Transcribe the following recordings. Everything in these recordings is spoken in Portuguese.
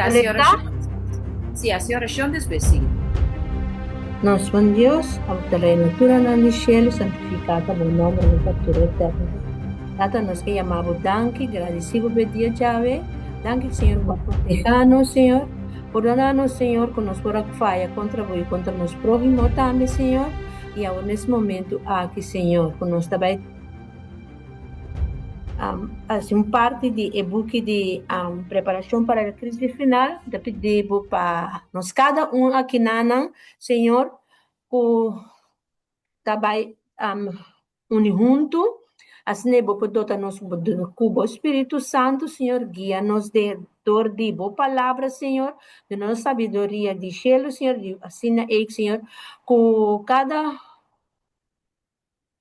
así ¿Alexa? oración. Sí, así oración después sigue. Nos bom Deus, a natura na Michelle, santificata bom nome na natura eterna. Tata nos que llamamos Danke, agradecido por dia Jave. Danke, Senhor, por protegernos, Senhor. Por donarnos, Senhor, que nos por falha contra vós e contra nos prójimos também, Senhor. E agora, nesse momento, aqui, Senhor, que nós também assim, parte de e-book de preparação para a crise final, de pedir para nós, cada um aqui, Nana, Senhor, que também unir junto, assim, vou poder nos cubo Espírito Santo, Senhor, guia-nos de dor de boa palavra, Senhor, de nossa sabedoria de cielo, Senhor, assim, Senhor, que cada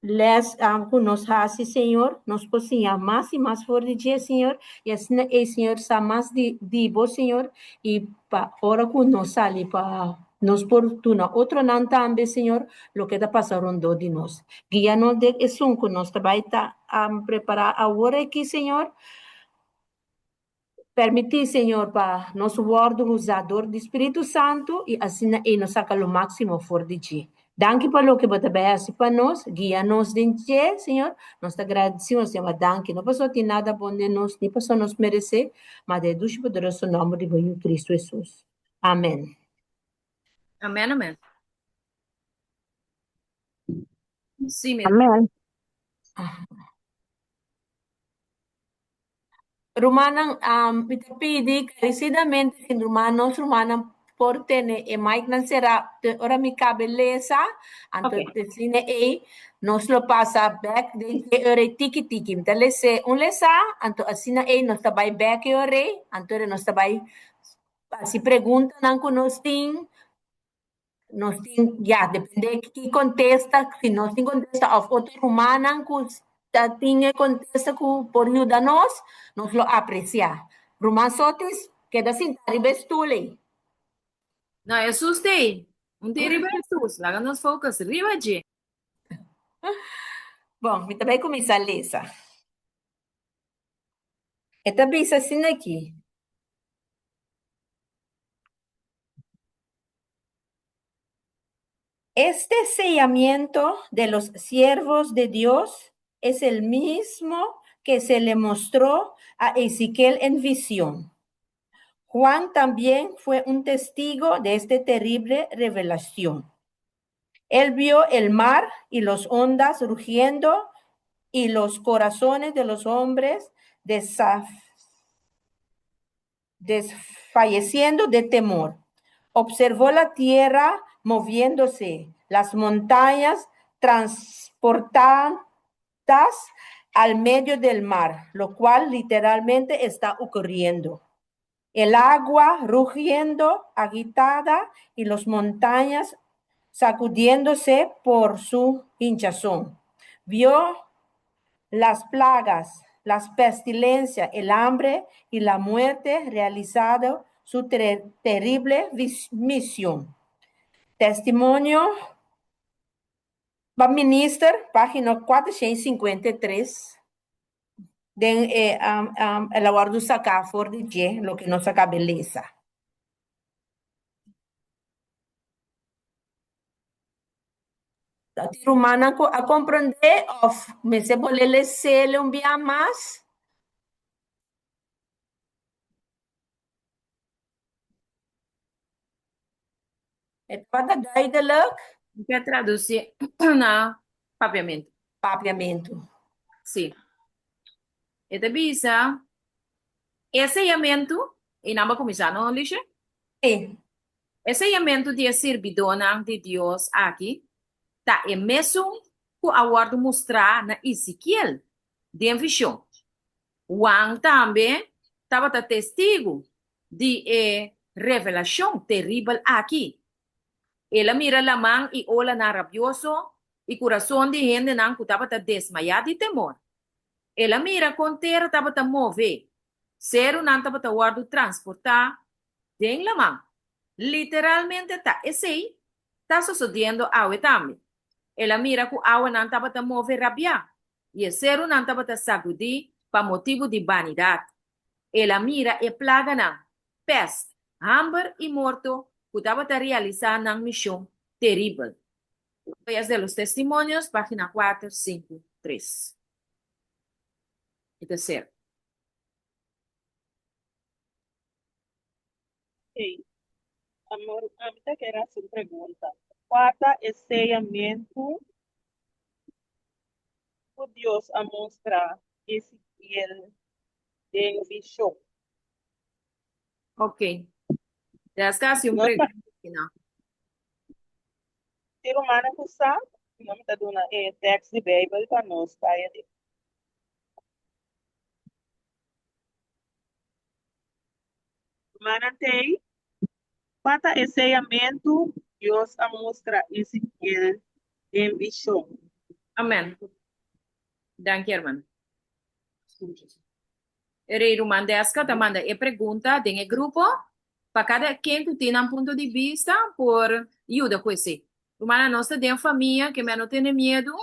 les que nos hace, Senhor, nos possíamos mais e mais forte dia, Senhor, e assim, Senhor, está mais de vos, Senhor, e para hora que nos sale para nos fortuna, outro não também, Senhor, lo que está passando de nós. Guia-nos de isso que nós também está a preparar agora aqui, Senhor, permitir, Senhor, para nosso guardo usador do Espírito Santo e assim e nos saca o máximo fora de ti. Danke por lo que você faz para nós, guia-nos de ti, Senhor. Nós te agradecemos, Senhor, danke. Não passou de nada bom de nós, nem passou nos merecer, mas de Deus poderoso nome de Cristo Jesus. Amém. Amén, amén. Sí, mira. Amén. Rumanang pitapidi carecidamente sin rumanos rumanang portene e Mike nan será ora mi cabeleza anto Ok. te sine e nos lo pasa back de que ore tiki tiki dale se un lesa anto asina e nos tabay back e ore anto nos tabay si pregunta nan nos ting ya depende que contesta si nos ting contesta of otro rumanan kus tinha contesta que por ayudarnos, nos lo aprecia. Rumasotis, queda sin taribes tule. No, eso usted. Un tiro Jesús. Háganos focus. Arriba, G. Bom, me também começar a ler. É também assim aqui. Este sellamiento de los siervos de Dios es el mismo que se le mostró a Ezequiel en visión. Juan también fue un testigo de esta terrible revelación. Él vio el mar y las ondas rugiendo y los corazones de los hombres desfalleciendo de temor. Observó la tierra moviéndose, las montañas transportadas al medio del mar, lo cual literalmente está ocurriendo. El agua rugiendo, agitada, y las montañas sacudiéndose por su hinchazón. Vio las plagas, las pestilencias, el hambre y la muerte realizado su terrible misión. Testimonio, Minister, página 453, de el aguardo sacar for de dia, lo que nos saca beleza. A humana a compreender, of me se bolele se le un día más. Het wat duidelijk, Quer traduzir na papiamento. papiamento. Sí. Esta visa, esse sellamento, e namba começar, não, Alicia? Sim. Esse sellamento de servidona de Deus aqui, tá é mesmo que a guarda mostrar na Ezequiel, de visão. Juan também estava testigo de revelação terrível aqui. Ela mira la mão e olha na rabioso e coração de gente não que estava desmaiado de temor. Ela mira com terra estava a mover. Ser não estava a guarda transportar den la mão. Literalmente tá esse está sucedendo ao também. Ela mira que a água não estava a mover rabia. E o ser não estava a sacudir para motivo de vanidade. Ela mira e plaga não. Peste, hambre y muerto, que estaba realizando una misión terrible. Es de los testimonios, página 4, 5, 3. Y tercero. Ok, amor, ahorita que era su pregunta. Quarta ensinamento que Deus a mostrar Ezequiel em visão. Ok. Ya casi un Nós, pregunta final. ser humano que sabe, nós está dando texto de Bíblia para nós, para ele. Manantei, quarta ensinamento Deus a mostrar Ezequiel em visão. Amén. Danke, hermano. Rei Rumandesca te manda e pergunta em el grupo para cada quem tu tem um ponto de vista por ajuda com esse. Rumana, nós temos família que não tem medo,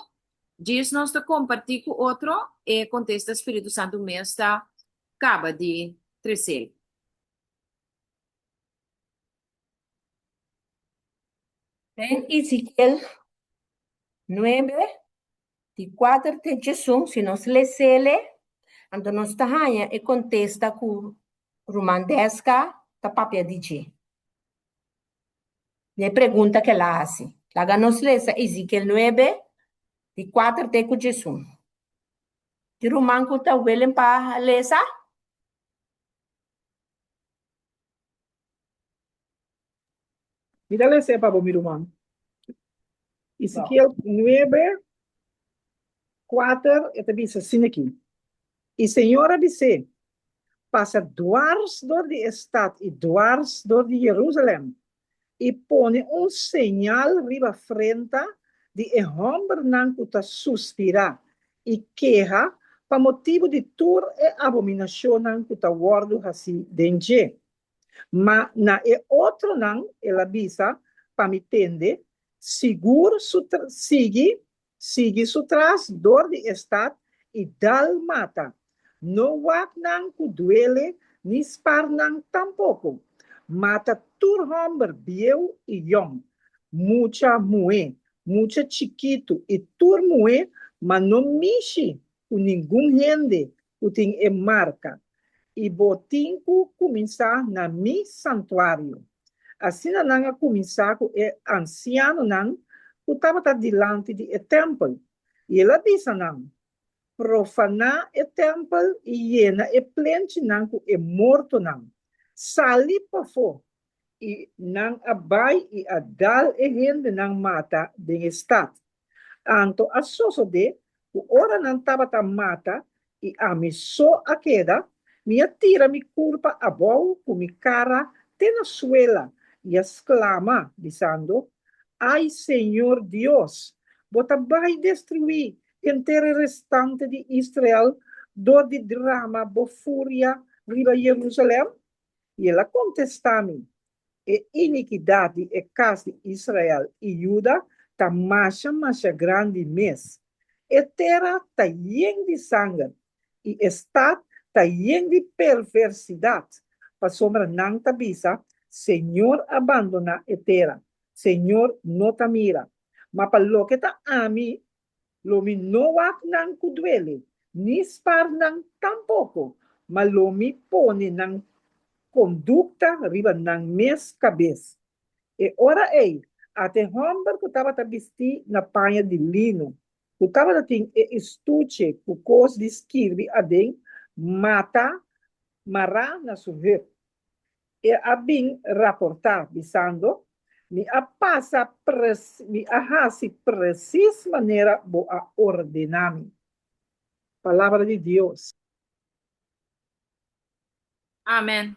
diz nós te compartir com outro e contesta Espírito Santo mesmo está acaba de crescer. En Ezequiel 9, de 4 de Jesus, se nós lê ele, então nós tahanha e contesta com Rumandesca, ta papia de Le pergunta que ela hace. Laga nos lê Ezequiel 9, de 4 de Jesus. De Rumanco ta welen pa lesa? Mira le sepa bo mi rumano. Ezequiel 9, 4, esta dice assim aqui. E Senhor disse, passa dwars door die stad e dwars door die Jerusalem e pone sinal riba frente de homem não que suspira e queja para motivo de tur e abominação não que guardo assim dentro. Mas na outro não, ela avisa para me entender, seguro sigue su tras dor de estad e dal mata. No wak nang ku duele, ni spar nang tampoco. Mata tur hombre bieu e yom. Mucha mue, mucha chiquito e tur mue, mas no mishi com nenhum rende, que tem marca e botinco começar na mi santuário. Assim não começar com o anciano não, que estava diante do templo. E ela disse não, profanar o templo e llena o plente não com o morto não. Sali para fora e não abai e a dal e gente não mata de estado. Anto a soso de, o ora não estava mata e a mi so a queda, minha tira mi culpa a bom com mi cara na suela e exclama, dizendo, ai Senhor Deus, bota vai destruir inteiro restante de Israel, do de drama, bo fúria, riba Jerusalém? E ela contesta-me, e iniquidade e casa de Israel e Judá tá masha grande mês. E terra tá llena de sangue e está tá llena de perversidade. Para sombra não tá bisa, Senhor abandona a terra. Senhor não tá mira. Mas para lo que tá ami, lo mi no wak nang kudwele, ni spar nang tampoco, mas lo mi pone nang conduta riba ng mes cabeça. E ora ei, até homem que estava a vestir na panha de lino, que estava a ter estuche, que cos de escrever adem, mata, mará na sua e a bem raportar, dizendo, me a passa, me a hasi precis maneira bo a ordenar-me. Palavra de Deus. Amén.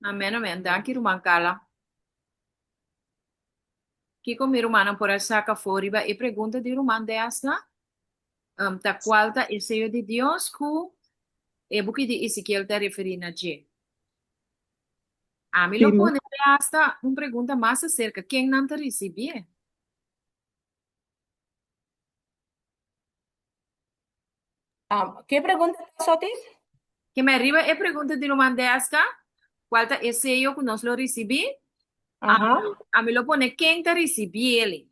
Amén, amén. Danke, Rumancala. Kiko mi rumana por saca foriba e pergunta de Ruman desta, ta qualta e seio de Deus ku e buki de Ezequiel te referindo a G. A mim lo Sim, pone esta uma pergunta mais acerca quem não te recebia. Que pergunta, Sotis? Que me arriba e pergunta de Ruman desta, ¿Cuál es el sello que nos lo recibí? Ajá. A mí lo pone, ¿quién te recibió él?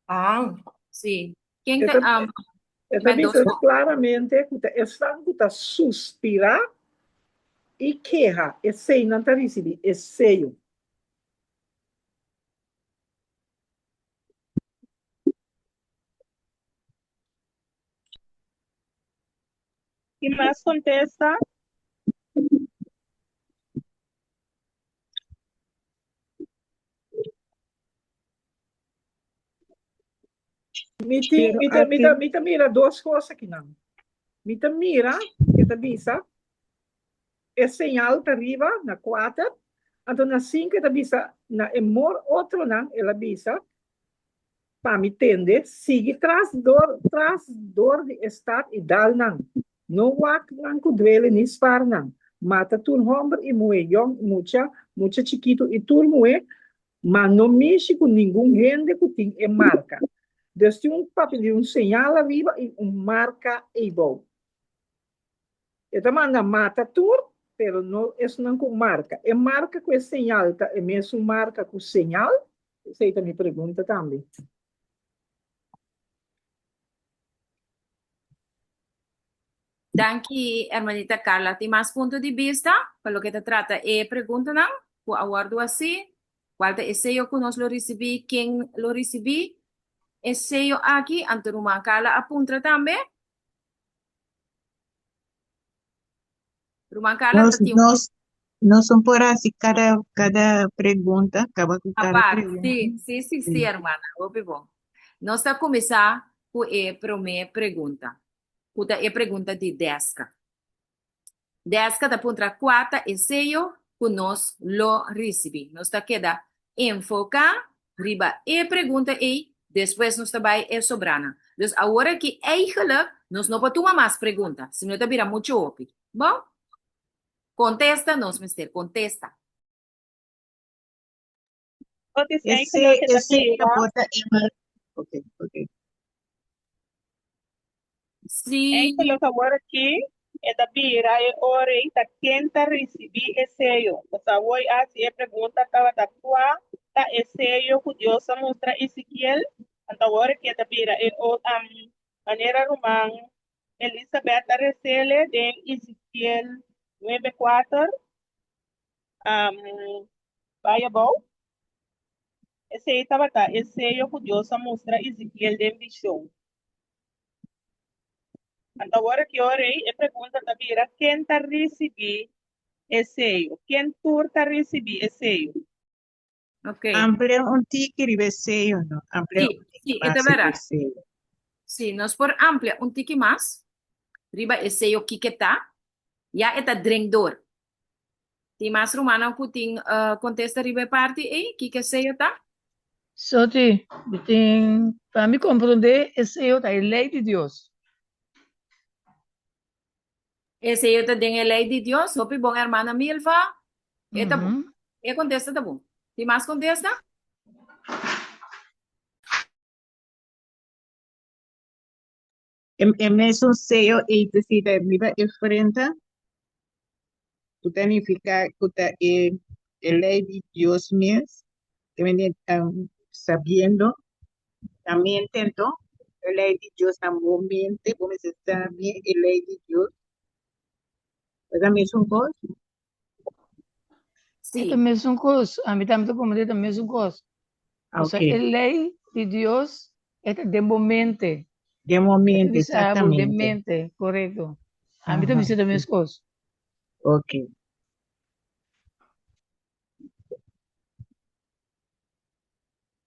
Ah, Sí. ¿Quién te, Esta, esta Mendoza? dice claramente que están que suspira y queja. Es sello, no te recibí, es sello. ¿Quién más contesta? Mita, Pero aquí, mira duas coisas aqui não. Mita mira, que te visa, é señal tá arriba, na 4, então na 5 te visa, na emor outro não, ela visa, para me entender, sigue tras dor de estar e dal não. Não wak não que duele nem spar não. Mata tur hombre e mue young, mucha chiquito e tur mue, mas não mexe com nenhum gente que tem marca. Desde papel, señal arriba e marca igual. Esta manda mata tur, pero no es não com marca. É marca com señal, tá? É mesmo marca com señal? Essa aí tá me pergunta também. Danke, hermanita Carla. ¿Tienes más puntos de vista para lo que te trata? Pregunta, ¿no? Pues aguardo así. ¿Cuál es el sello que nos lo recibí? ¿Quién lo recibí? El sello aquí, ante Rumán Carla apunta también. Rumán Carla, no, te tiene no, no son por así cada pregunta, cada aparte. pregunta. Sí, Sí. hermana. Obvio. Nós está começar com a primeira pergunta. Puta, é pergunta de Desca. Desca da punta 4 é sello que nós lo recebi. Nós está queda enfocar, riba e pergunta e depois nós vai é sobrana. Dus agora que eigenlijk nós não podemos tomar mais perguntas, senão está vira muito opi. Bom? Contesta nós, mister, contesta. O dice ahí que lo que te Ese mira, bota ok, ok. Sim, que lo que ahora aquí, esta mira, y ahora está quien te recibí ese sello. O sea, voy a hacer pregunta, estaba da cuá, está ese sello que Dios se muestra Ezequiel, hasta ahora que te mira, manera román, Elizabeth Araceli de Ezequiel 9:4, vaya vos. Esse aí estava tá. Esse aí eu podia só mostrar Ezequiel de visão. Então, agora que eu orei, a pergunta da Bira, quem está recebendo esse aí? Quem tu está recebendo esse aí? ok. Amplia un tiki ribeseyo, ¿no? Amplia Sim, un tiki sim, más então verá. ribeseyo. Sim, nós por amplia um tique mais, riba é sello que tá, já é drengdor. Tem mais romana que tem contesta riba parte e que sello tá? Soti, para mí comprender es ello la ley de Dios. Esse sello tá den a lei de Deus, hopi bom hermana Milva, e tá bom. Ujú. E contesta tá bom. Tem mais contesta? Es un sello y decir, viva enfrenta, tú significa que el ley de Dios mío, que viene sabiendo, también intento, el ley de Dios también, como se está bien, el ley de Dios, pues también es un cosa. Esta Sim. mesma coisa, a mí también comprender la misma cosa. Ah, O ok, sea, la ley de Dios es de momento, de es momento, de exactamente. mente, correcto. A mí Ajá, también es la misma cosa. ok.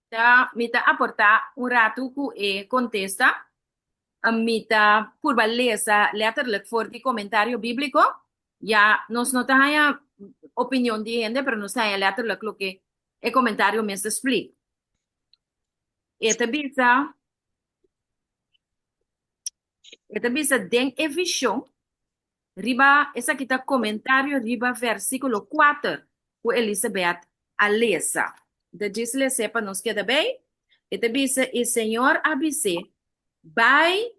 Tá, me tá aportar rato que contesta. A mita por beleza letterlijk voor die comentario bíblico. Ya nos nota haya opinión de gente, pero no está letterlijk lo que el comentario me explica. Esta bisa den e vision. Riba, essa aqui tá comentário, riba versículo 4, com Elizabeth Alessa. Então, diz-lhe, sepa, nos queda bem? Esta bisa, e Senhor abise, vai,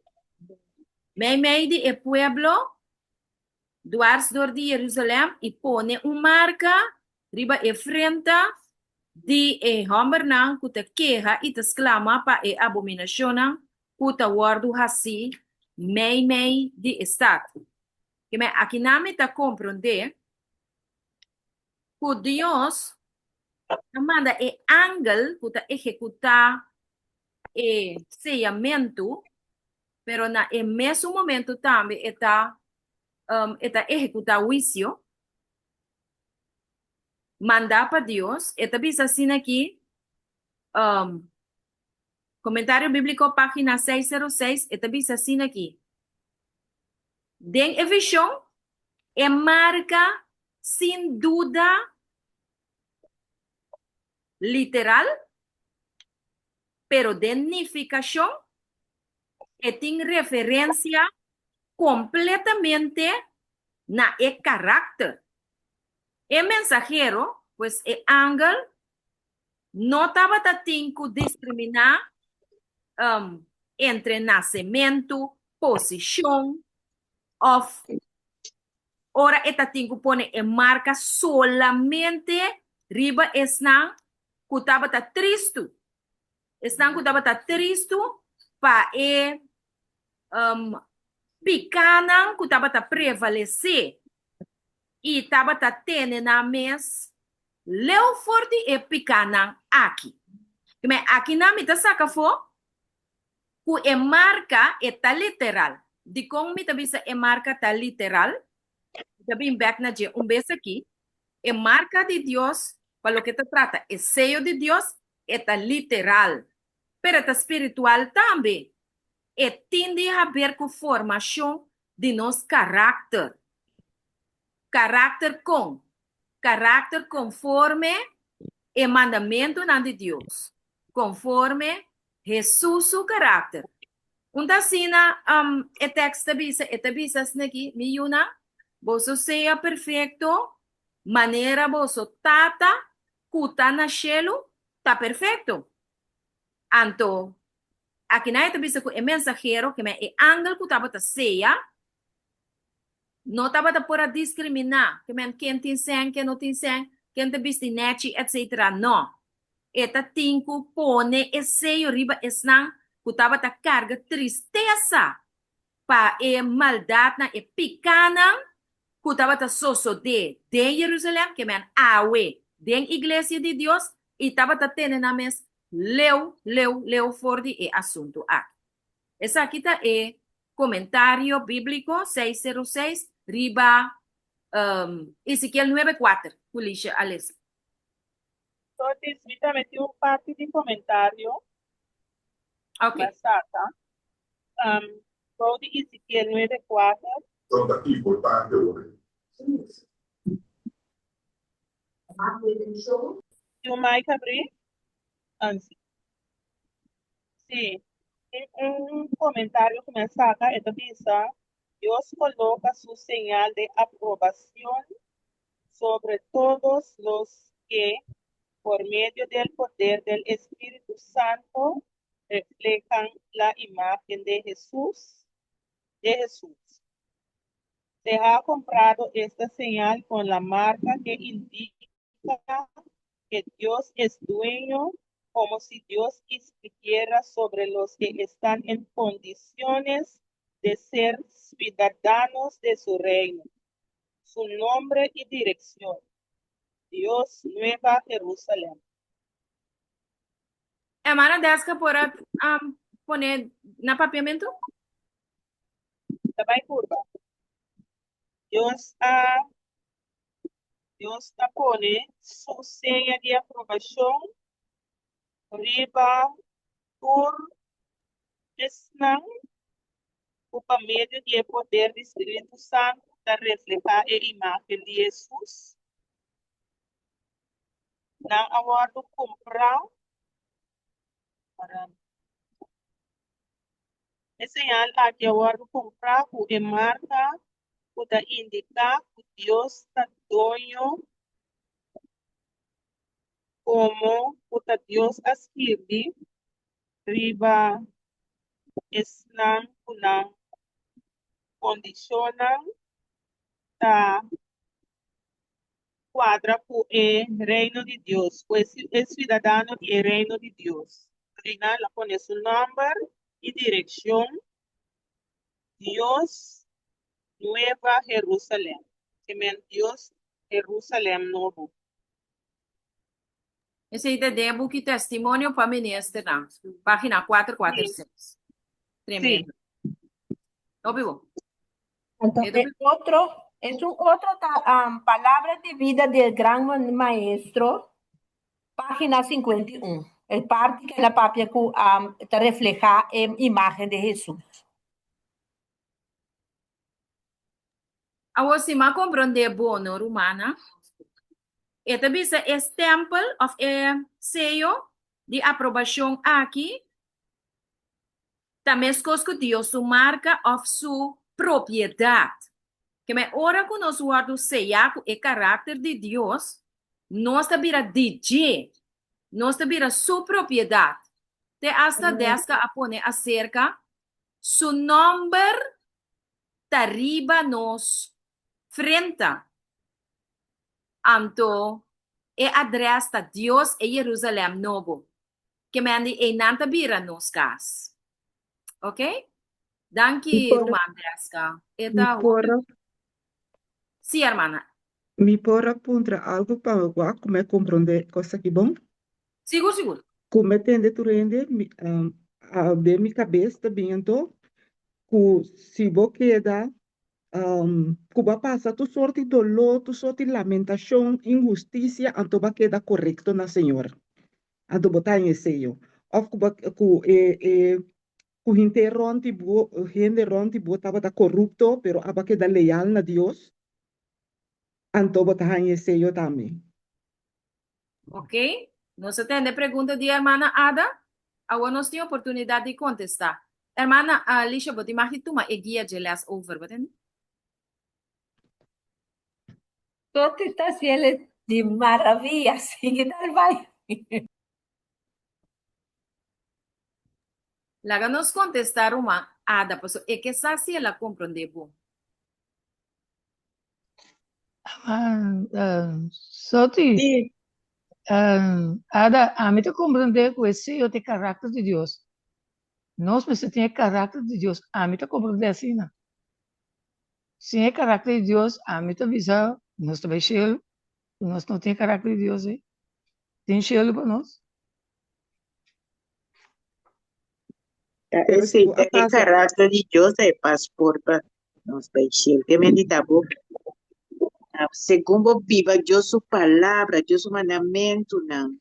meio de e pueblo, dwars door de Jerusalém e pone marca riba e frente de homem não que te queja e te exclama para abominação que te guardo assim mei de estado. Que me aqui não me tá compreender que Deus manda ángel que te executar sellamento, pero na mesmo momento também está executar juízo. Mandar para Dios. Esta dice así aquí, comentario bíblico, página 606. Esta dice así aquí. Den visión marca sin duda literal, pero dignificación tiene referencia completamente na carácter. El mensajero, pues el ángel, no estaba teniendo que discriminar entre nacimiento, posición, ahora esta tengo que poner en marca solamente riba están que estaba triste. Están que estaba triste para picanan que estaba prevalecer y estaba teniendo a mes leo forte e picanan aqui. Aqui na me saca fo que marca está literal. De como me avisa marca está literal. Também back na dia vez aqui. Marca de Deus para lo que te trata. El sello de Dios está literal. Pero está espiritual também. E tende a ver com formação de nosso caráter. Caráter conforme el mandamento de Dios, conforme Jesús su carácter. Así, el texto dice aquí, vos sea perfecto, manera vos tata, cuta na cielo, está perfecto. Anto, aquí nadie dice que el mensajero, que el ángel que estaba sea, no estaba por discriminar, que quien te enseña, que no te enseña, quien te viste nechi, etc. No. Esta tinco pone esse riba esnan, que estaba ta carga tristeza para maldade na picana, que estaba ta soso de Jerusalém, que men awe, de igreja de Deus, e estava ta tendo na mes leu for de assunto aqui. Essa aqui tá comentário bíblico 606, riba Ezequiel 9:4, Pulisha Alex. Entonces, ahorita metí un parte de comentario. Ok. Basata. Go de Ezequiel 9:4. Son daqui importante hoje. You might abrir. Sí. Un comentario que me saca, esto dice, Dios coloca su señal de aprobación sobre todos los que, por medio del poder del Espíritu Santo, reflejan la imagen de Jesús. Se ha comprado esta señal con la marca que indica que Dios es dueño, como si Dios escribiera sobre los que están en condiciones de ser ciudadanos de su reino, su nombre y dirección. Dios, Nueva Jerusalén. Hermana Deska, ¿podrá poner na papiamento? Tabay curva. Dios pone su seña de aprobación riba por esnan por medio del poder del Espíritu Santo para reflejar la imagen de Jesús. Na aguardo comprar para señal a que aguardo comprar o marca para indicar que Dios está dueño como para Dios escribe riba esnan kunang condicionan está cuadra con el reino de Dios, pues es ciudadano del reino de Dios. Reina la pone su nombre y dirección, Dios, Nueva Jerusalén. Amen. Dios, Jerusalén Nuevo. Esse aí de book testemunho para ministro, não. Página 446. Tremendo. Óbvio. Entonces, es palabra de vida del gran maestro, página 51. El parte que la papia te refleja en imagen de Jesús. A você me compreender bono romana. Esta bisa é stempel of sello de aprovação aqui. Também escosco Deus su marca of su propriedade. Que me ora com nós guardo sellar o caráter de Deus, nós tabira DJ, nós tabira su propriedade. Te hasta desca a pone acerca su nombre tariba nos frente. Anto e adresta Deus e Jerusalém novo. Que me andi e nanta bira nos cas. Ok? Danke, Roman Deska. Eta Sim, hermana. Mi por apuntar algo para o como é compreender coisa que bom. Seguro, seguro. Como entende tu rende, a de mi cabeça também então, que se você queda, que vai passar tu sorte de dolor, tu sorte de lamentação, injustiça, então vai quedar correto na Senhora. Então botar em seio. Ou que gente ronti bo estava corrupto, pero aba queda leal na Deus. Então botar em seio também. Ok? Nós temos pergunta de hermana Ada. Agora nós temos oportunidade de contestar. Hermana Alicia, você imagina tu uma guia de las over, ¿verdad? Todo está haciendo de maravillas. ¿Qué tal va? Laga nos contestar uma Ada, pues é que sabe ela compreende bom. Soti, Sí, Ada, a mim te compreender com esse eu tenho caráter de Deus. Nós precisamos ter caráter de Deus. A mim te compreender assim, não. Se é caráter de Deus, a mim te avisar, nós também cheio, nós não temos caráter de Deus, hein? Tem cheio para nós. Pero esse se é caráter de Deus é pastor para nós baixar. Que me dá bom. Segundo viva Deus sua palavra, Deus seu mandamento, não.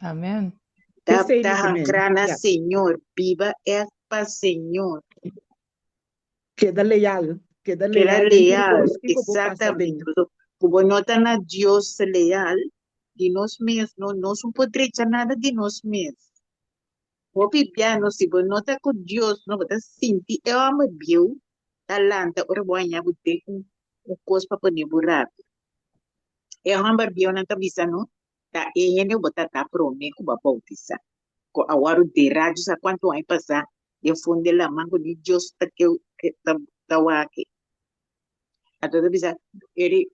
Amém. Tá Esse é arrancando, yeah. Senhor, viva é para Senhor. Queda leal. Queda Que era leal. leal, exatamente. Como nota na Deus leal, de nós mesmos, não não podemos nada de nós mesmos. O piano, se você nota com Deus, não vai sentir, eu amo Deus, talanta, ora boa, vou ter coisa para poder burrar. Eu amo Deus, não está visando, tá, e ele botar tá promessa com a bautizar. Com a hora de rádio, sabe quanto vai passar, eu funde lá, mango de Deus, tá que tá aqui. Então, bisa, ele,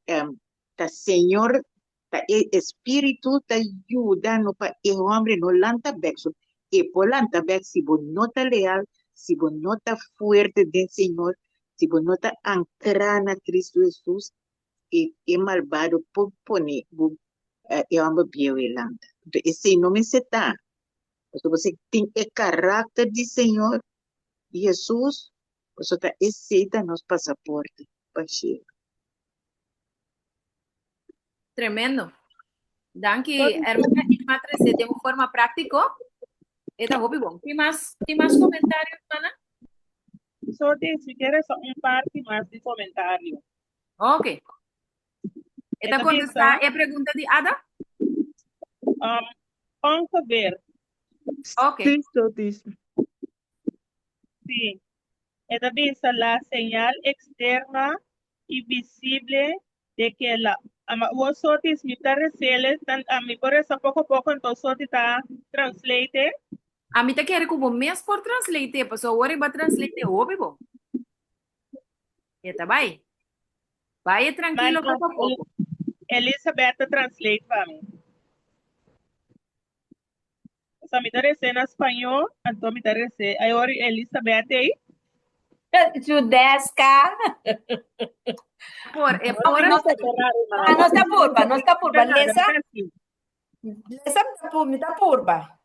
tá Senhor, tá Espírito, tá ajudando para o homem no lanta bexo. E por lanta bexo, se você não tá leal, se você não tá fuerte do Senhor, se você não tá ancrado na Cristo Jesus, e malvado, por poner, o homem bio e lanta. Então, esse nome se tá. Então, você tem o caráter do Senhor, Jesus, você tá aceita nos passaporte. Tremendo. Danke, hermana Irma 13, de uma forma prática. Eta hobby bom. Tem mais comentários, hermana? Só se quieres parte más de comentario. Ok. Eta Esta contestar bisa, é pergunta de Ada? vamos a ver, Ok. Cristo diz. sí. Esta bisa la señal externa y visible de que la vos sotis mi recele a mi por eso poco a poco entonces soti está translate A mim tá querendo que o mês por translate, pessoal, agora vai translate hobby bom. Eta vai? Vaya tranquilo Man, poco a poco. Elizabeth translate para mí. O sea, me interesa en español, entonces me interesa. Ahora Elizabeth ahí. Judesca. Ahora No está purba, no está purba. Lesa, Verdade. lesa me está purba.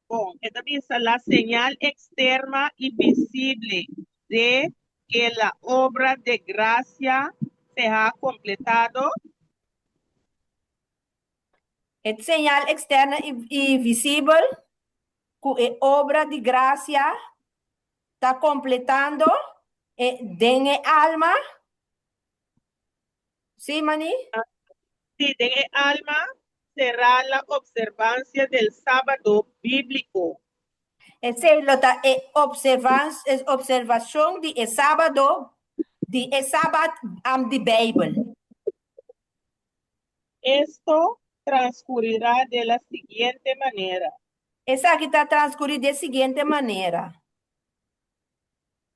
Bom, esta dice la señal externa y visible de que la obra de gracia se ha completado. Es señal externa y visible, que obra de gracia está completando den alma. ¿Sí, Mani? Si de alma será la observancia del sábado bíblico. Es observación de sábado, de sábado de Bible. Esto transcurrirá de la siguiente manera. Esa que está transcurrida de siguiente manera.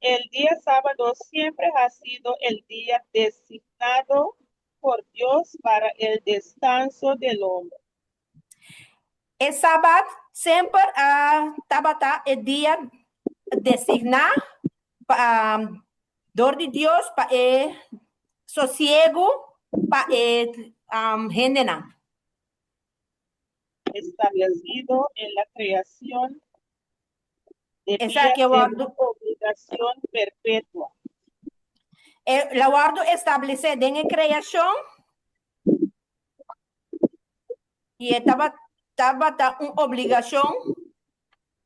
El día sábado siempre ha sido el día designado por Dios para el descanso del hombre. El sábado siempre estaba el día designado por Dios para el sosiego, para el gente. Establecido en la creación de Esa que obligación perpetua. la guardo establecida en la creación y estaba una obligación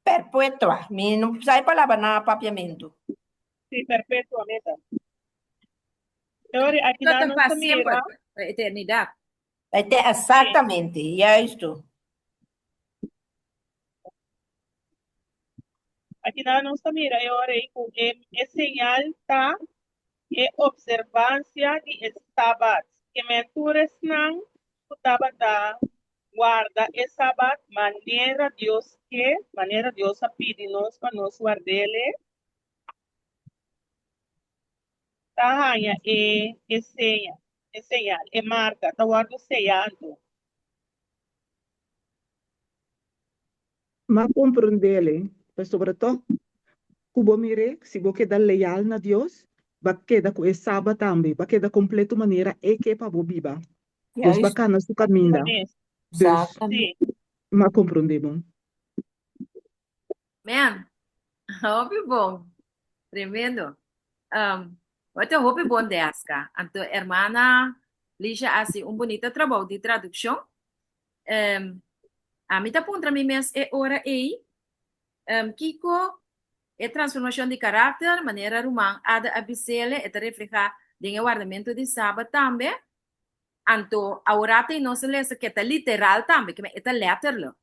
perpetua. No sabe palabra nada papiamento. Sí, perpetuamente. Ahora, aquí esto te no pasa se siempre, mira. la eternidad. Exactamente, ya esto. Aquí no se mira. Ahora, es señal está e observância de sábado. Que mentures não da guarda e sábado maneira Deus pede nós para nós guardar ele. Tá senha, e marca, tá guardo sellando. Ma comprendele, mas sobretudo, cubo mire, se você queda leal na Deus, vai queda com esse sábado também, vai queda completo maneira e que para bobiba. Dus bacana su caminho. Dus, Sim, ma compreendemos. Man, hope bom. Tremendo. Outra hope bom dessa. Então, hermana Lígia hace bonito trabalho de tradução. A mim tá para mim mesmo é hora aí. Kiko é transformação de caráter, maneira romana, ada abisele, é reflejar de guardamento de sábado também. Então, a orata não se lê que é literal também, que é letterlo.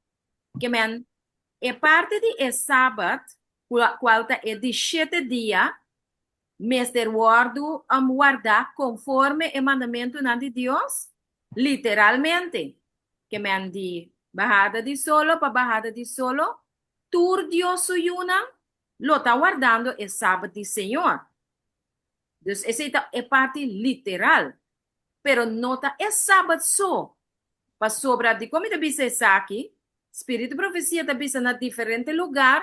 Que é parte de sábado, qual é de 7 dias, Mester guardo guardar conforme o mandamento de Deus, literalmente. Que me di bajada de solo para bajada de solo, tur Dios suyuna, lo está guardando el sábado del Señor. Entonces, esa es parte literal. Pero nota es sábado so. Para sobrar de como te dice aquí, Espírito Profecia te dice en diferente lugar,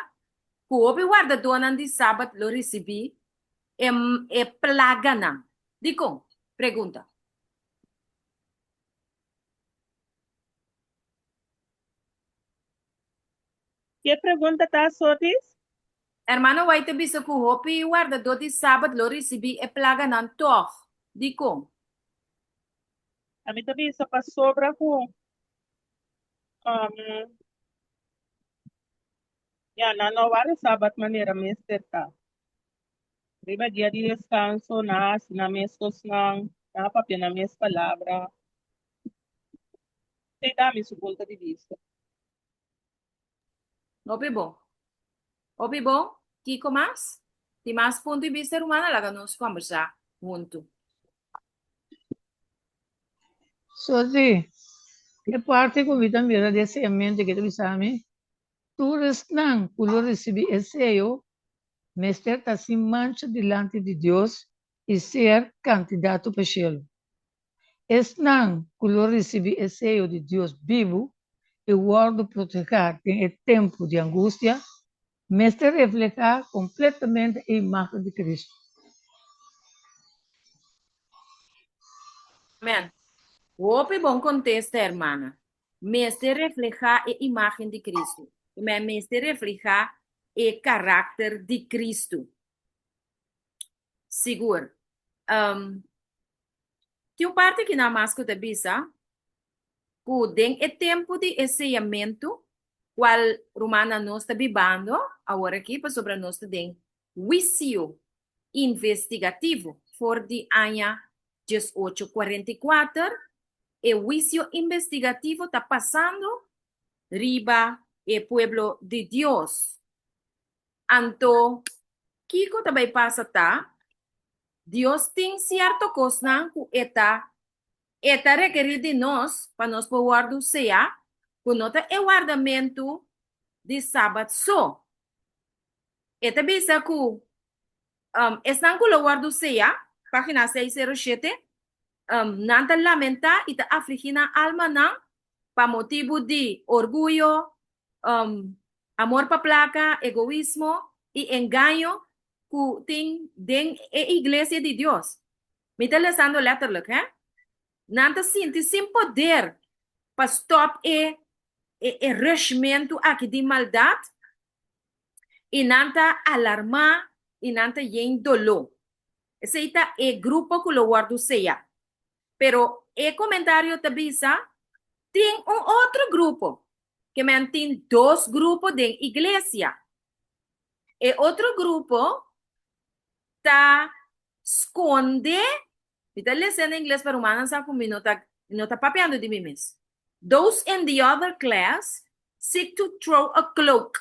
que guarda donan de sábado lo recibí, é plaga não. Dico, pergunta. Que pergunta tá, Sotis? Hermano, vai te bisa ku hopi guarda do de sábado lo recebi é plaga não toch. Dico. A mim também só para sobra com não vale sábado maneira mesmo tá. Riba dia de descanso, na mesmos não, na papel na mesma palavra. Tem da minha ponto de vista. Hopi bom. Hopi bom. Kiko mais? Tem mais ponto de vista humana lá que nós conversar junto. Sozi, que parte comida mira desse ambiente que tu bisame, tu resnan, pulo recebi esse eu, mester tá se mancha delante de Deus, e ser candidato para o cielo. Es não que eu recebi o seio de Deus vivo e guardo proteger em tempo de angústia, mas te reflejar completamente a imagem de Cristo. Amén. Ope bom contexto, hermana. Me este refleja a imagen de Cristo. Me este refleja el carácter de Cristo. Seguro. Tem parte que nada mais que te bisa, que den o tempo de ensinamento, qual Romana nós está vivendo, agora aqui, para sobre nós tem juízo investigativo, for de ano 1844, o juízo investigativo está passando riba o pueblo de Deus. Anto, Kiko também passa, tá? Deus tem certo coisa que está requerido de nós, para nós guardar ceia, que nota é guardamento de sábado só. E também bisa que, estão com o guardo ceia, página 607, nanta lamenta e ta afligina alma não, para motivo de orgulho, amor para placa, egoísmo e engano que tem dentro da igreja de Deus. Me está lendo letterlijk, hè? Nanta sinti sem poder para stop e rushmento aqui de maldade e nanta alarmar e nanta yen dolor. Esse é o grupo que lo guardo ceia. Pero o comentário também tem outro grupo, que tem dois grupos de igreja. E outro grupo está esconde, está lendo em inglês para humanos, sabe, não está papeando de mim mesmo. Those in the other class seek to throw a cloak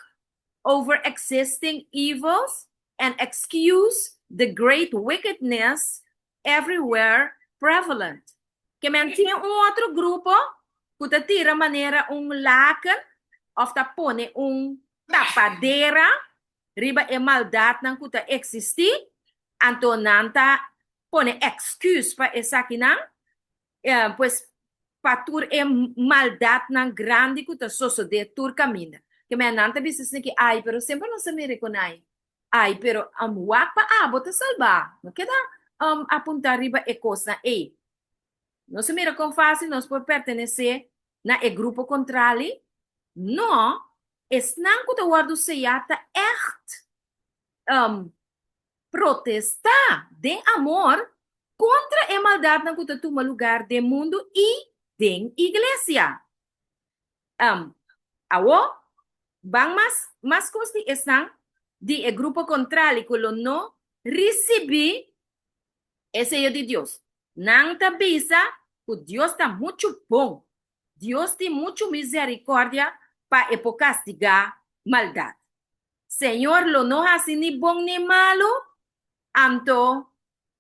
over existing evils and excuse the great wickedness everywhere prevalent. Que mantém outro grupo que te tira maneira laken of te pone tapadeira riba e maldade nan que te existe, anto nanta pone excuse para essa aqui não, pues patur e maldade nan grande que te sucede tur caminho. Que me nanta bisis que ai, pero sempre não se me reconai. Ai, pero wak pa bota salvar. Não queda apuntar riba e coisa e não se mira com fácil nós por pertencer na e grupo contrário. Não, não que o guardo seiata echt protestar de amor contra a maldade na que toma lugar do mundo e da igreja. Awo, bang mas costi estão de grupo contrário que não recebi esse de Deus. Não te bisa que Deus está muito bom. Deus tem muito misericórdia para castigar maldade. Senhor, lo não hace ni bom ni malo, anto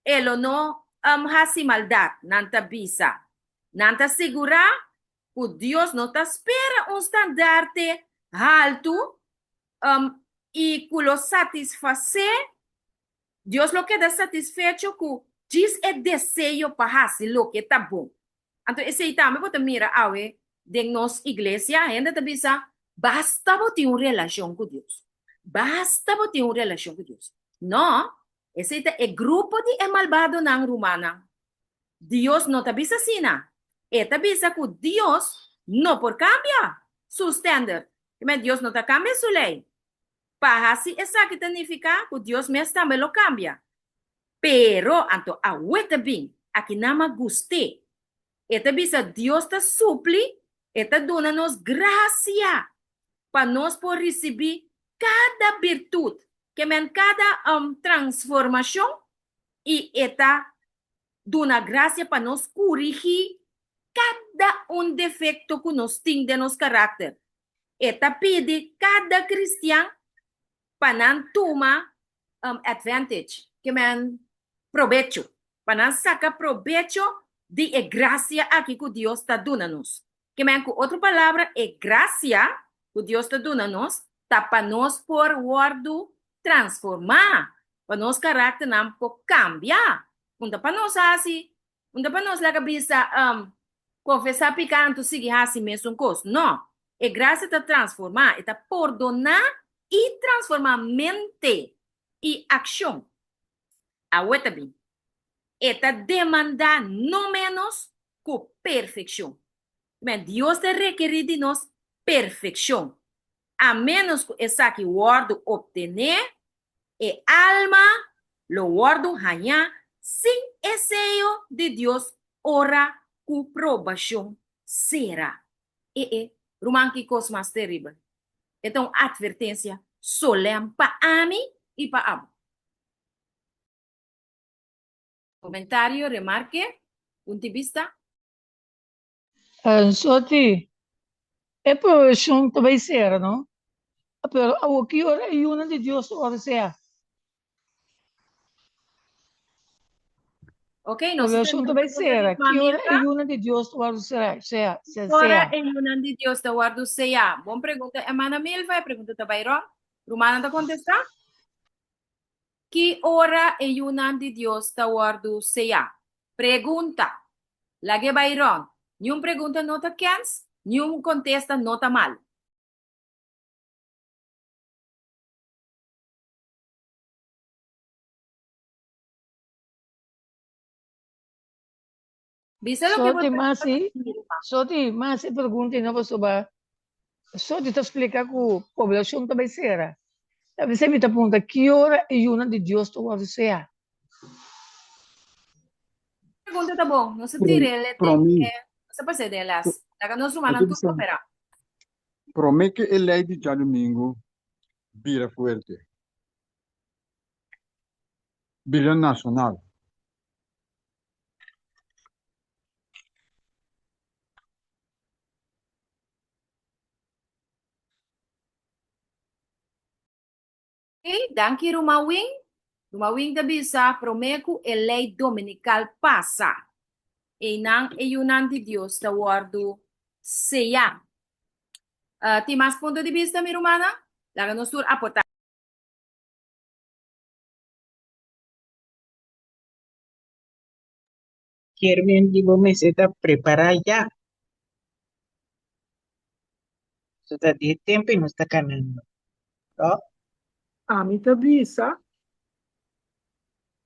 ele não hace maldade. Não te bisa. Não te segura que Deus não te espera estandarte alto e que lo satisfacer. Deus lo queda satisfecho que diz desejo para fazer lo que está bom. Então, esse também pode mirar awe de nossa igreja, ainda te bisa, basta ter uma relação com Deus. Basta ter uma relação com Deus. Não, esse é grupo de malvado na romana. Deus não te bisa assim, e te bisa que Deus não por cambiar seu standard. Mas Deus não te cambia sua lei. Para assim, essa que significa que Deus mesmo também lo cambia. Pero, anto, awe bem, aqui nama guste. Eta bisa Deus te supli, eta dona-nos graça para nós por receber cada virtude, que men cada transformação e eta dona graça para nós corrigir cada defeito que nós temos de nosso caráter. Eta pede cada cristiano para não tomar advantage, que men provecho, para não sacar provecho de graça aqui que Deus está dando-nos. Que men com outra palavra, graça que Deus está dando-nos, está para nós por guardo transformar, para nosso caráter não por cambiar. Unda para nós assim, unda para nós lá cabeça confessar picante seguir assim mesmo coisa. Não, é graça tá transformar, tá perdonar e transformar mente e ação. A outra bem, está demandar no menos com perfeição. Mas Deus te requer de nós perfeição. A menos que essa que word obtener, e alma lo word ganhar sem exceio de Deus ora com provação será. Roman que coisa mais terrível. Então, advertência solene para mim e para abo. Comentário, remarque, ponto de vista. Soti, é profissão também será, não? Pero o que ora é uma de Deus ora sea. Ok, nós Profissão também será. Que ora é mamita. uma de Deus ora sea, sea. Ora em Yunan de Deus da guardo seia. Bom pergunta. Emana Mil vai pergunta da Bayron. Romana da contestar. Que ora em Yunan de Deus da guardo seia. Pergunta. Lagi Bayron. Nenhum pergunta nota cans. Nenhum contesta nota mal. Bisa lo que Soti, você mas pergunta não sobre. Soti te explica que a população também será. Você me pergunta que ora é uma de Deus ora sea. pergunta tá bom. Não se Pro, tire ele pro mim, você pode delas. Laga nós eu romana tô tudo dizendo, opera. pro mim que ele é de já domingo, vira forte. Vira nacional. Ok, danke Rumawing. Rumawing da bisa promeco e lei dominical passa. E não é Yunan de Deus da guardo seia. Tem mais ponto de vista, minha romana? Laga nós tur aportar. Quieren digo me se está prepara ya. So that the tempo no está ganando. ¿No? A mim bisa,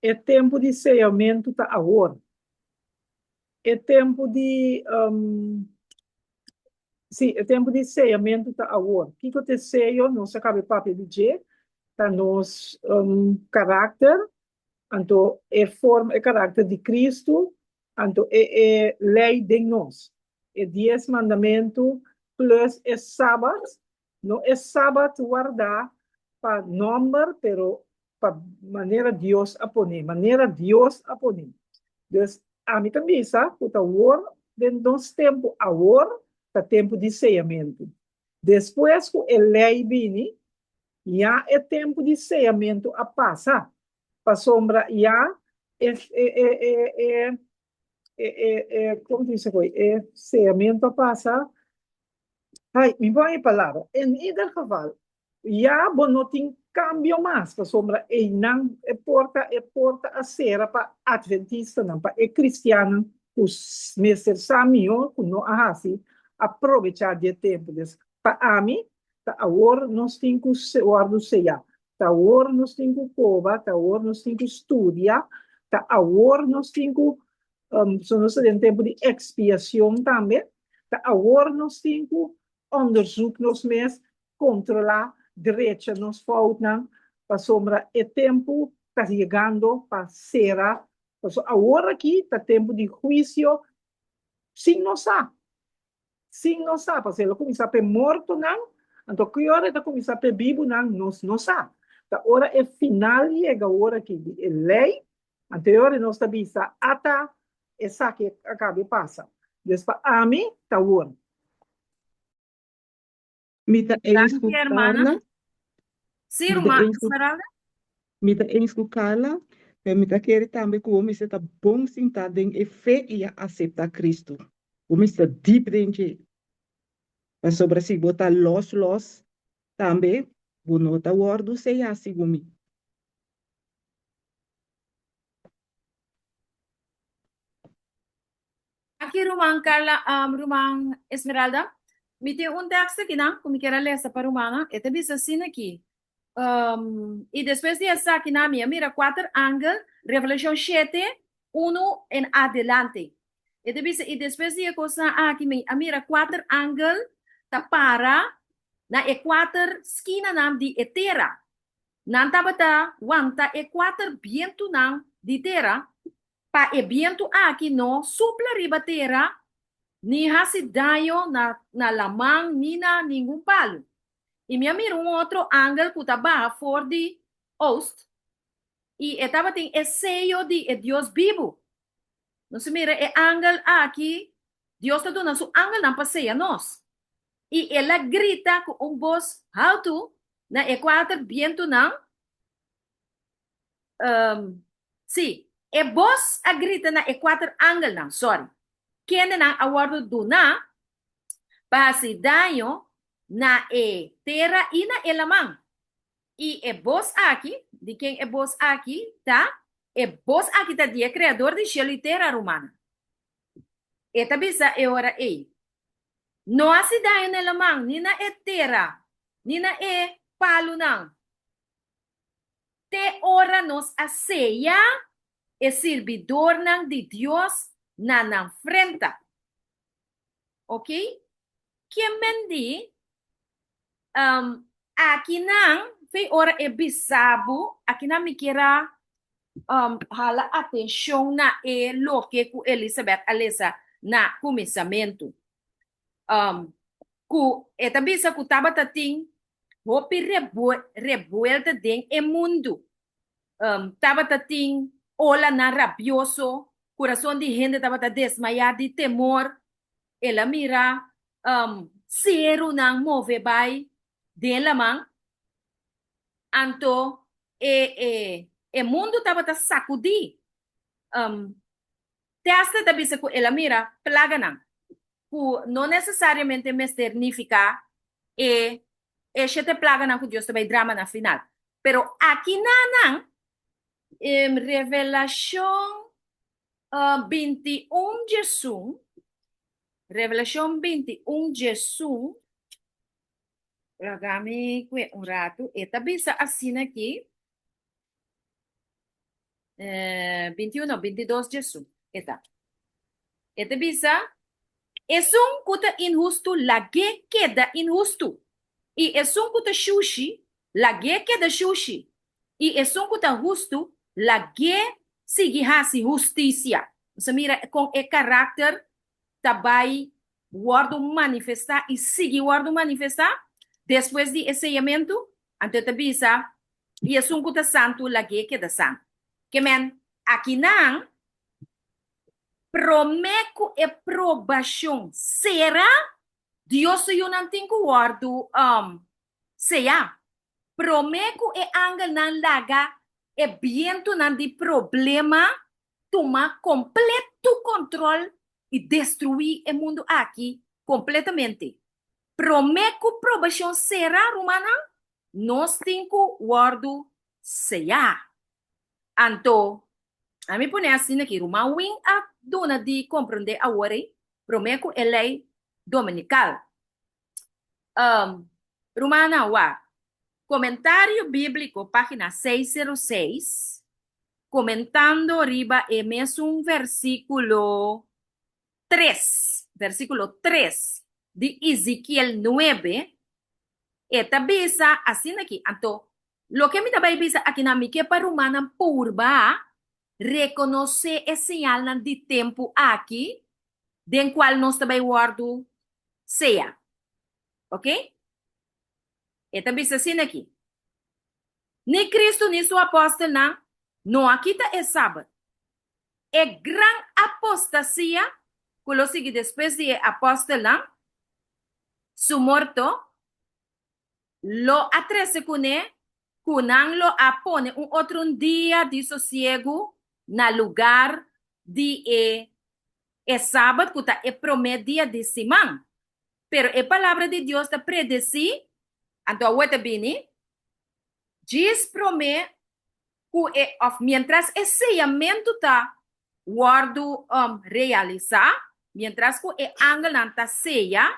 é tempo de ceiamento tá agora. É tempo de sim, é tempo de ceiamento tá agora. O que que ceio, não se acaba papel de G, tá nos caráter, então é forma, é caráter de Cristo, então é lei de nós. É 10 mandamentos plus é sábado, não é sábado guardar para número, pero para maneira Deus a poner, maneira Deus a poner. Então, a mim também sabe, que o war, dentro dos tempos, a war, tá tempo de ceiamento. Depois que a lei vem, já é tempo de ceiamento a passar. Para sombra, já como diz foi? É ceiamento a passar. Ai, me põe a palavra. Em cada geval, já não tem cambio mais. Para sombra, não é porta a ser para adventista, não para cristiano, os mestres samio, que não há assim, aproveitar de tempo. Para mim, agora nós temos que guardar ceia. Agora nós temos que cova, agora nós temos que estudar, agora nós temos que, so nós temos tempo de expiação também, agora nós temos que onderzoek nos mes, controlar direito nos fouten, para sombra é tempo está chegando para ser, agora aqui está tempo de juízo, sim não sabe, porque ele começa a ser morto não, então que hora está começar a ser vivo não sabe, a hora é final chega a hora que é lei, anterior nós está vista até essa que acaba passa, depois a mim está hora. Mita eens Danke, ku hermana. Carla, Sim, mita eens ku Esmeralda. mita eens ku Carla, e mita querer também que o homem está bom sentado em e fé e aceita Cristo. O homem está deep dentro. Mas sobre si botar los também, o nota word sei assim o homem. aqui, Romang Carla, Romang Esmeralda, me tem um texto aqui, não? Como quero ler essa para Romana. E também assim aqui. E depois de essa aqui na minha, mira, 4 ángulos, Revelação 7, 1 em adelante. E depois de coisa aqui, mira, 4 ángulos, tá para na equator esquina nam di etera. Nanta bata, wanta equator viento nam di terra, pa e viento aqui no supla riba terra, ni hasi dayo na lamang ni na ningún palo. E minha mira um outro ângulo que estava for de ost, e estava tem o sello de Deus vivo. Não se mira, é ângulo aqui, Deus está dando seu ângulo não passeia nós. E ela grita com voz alto na equator viento não. Sim, é voz a grita na equator ângulo não, sorry. Quem não aguardo do na, base daño na terra e na elamang. E é voz aqui, de quem é voz aqui, tá? É voz aqui tá de criador de cielo e terra romana. E tabisa é ora ei. No há daño na elamang, ni na terra, ni na palo não. Te ora nos aceia e servidor não de Deus na frente. Ok? Que mendi aqui não foi ora e bisabo aqui não me queira hala atenção na lo que com Elizabeth Alessa na começamento ku etabisa ku taba tating hopi revuelta den e mundo taba tating ola na rabioso coração de gente taba ta desmaiar de temor ela mira zero nang move by de lamang anto e mundo taba ta sakudi te hasta tabisa ku ela mira plaga nang ku não necessariamente significa te plaga nang ku Dios te vai drama na final pero aqui nang Revelação 21 Jesus Revelação 21 Jesus Lagami um rato e tabisa assim aqui 21 não 22 Jesus eta bisa es un kuta injusto lagi queda injusto y es un kuta sushi lagi queda sushi y es un kuta justo lagi sigue hasi justicia você mira com o caráter tabai guardo manifestar e sigue guardo manifestar depois de ensinamento ante tabisa e es un kuta santo lagi queda santo que men aqui não promeco e probação será Deus eu não tenho guardo seja promeco e angel não laga e viento não de problema toma completo controle e destruir o mundo aqui completamente promeco probação será romana nós temos guardo seja anto a mim põe assim aqui uma wing a dona de compreender a hora promeco é lei dominical romana wa comentário bíblico página 606 comentando arriba é mesmo versículo 3 de Ezequiel 9 eta bisa assim aqui então lo que me também bisa aqui na mique para romana purba reconocer esse señal de tempo aqui, den qual nós também guardo seja. Ok? E também assim aqui. Nem Cristo, nem seu apóstolo, não aqui é sábado. É grande apostasia, que sigue depois de apóstolo, su morto, lo atrece com ele, kunang lo apone outro dia de sossego na lugar de sábado que tá promedia de semana. Pero a palavra de Deus está predeci, então o bini, diz promete que mientras esse sellamento tá guardo realizar, mientras que el ángel anta sella,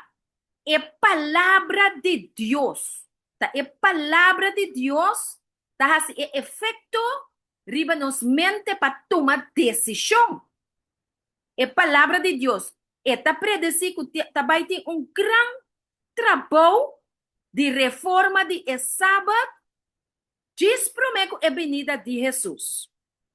es palabra de Dios. Es palabra de Dios, hace efecto riba nos mente para tomar decisión. Es palabra de Dios. Esta predecir que também tem gran trabalho de reforma de sábado, diz promete a venida de Jesus.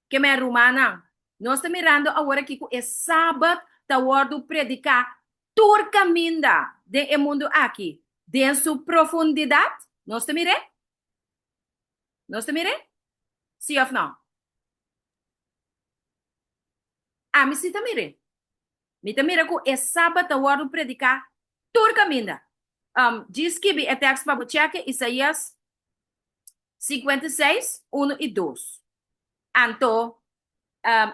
Que me romana, nós estamos mirando agora que é sábado, está ordo predicar turca minda de mundo aqui, de sua profundidade. Nós estamos mirando? Nós estamos mirando? Sim ou não? Me se está mirando. Me está mirando que é sábado, está ordo predicar turca minda. Diz que é texto para você, Isaías 56, 1 e 2. Anto,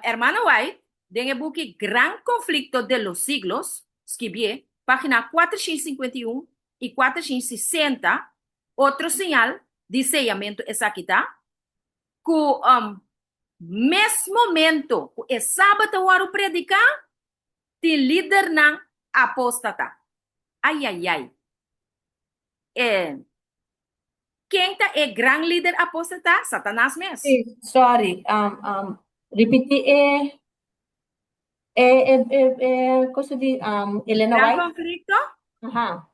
hermano White, en el buque Gran Conflicto de los Siglos, escribí, página 451 y 460, otro señal de sellamento es aquí, que mesmo momento, que es sábado o predicar, ti líder nan apóstata. Ay, ay, ay. ¿Quién está el gran líder apóstata? Satanás mesmo. Sí, sorry. Repiti cosa di Elena Gran White? Conflicto, Ajá.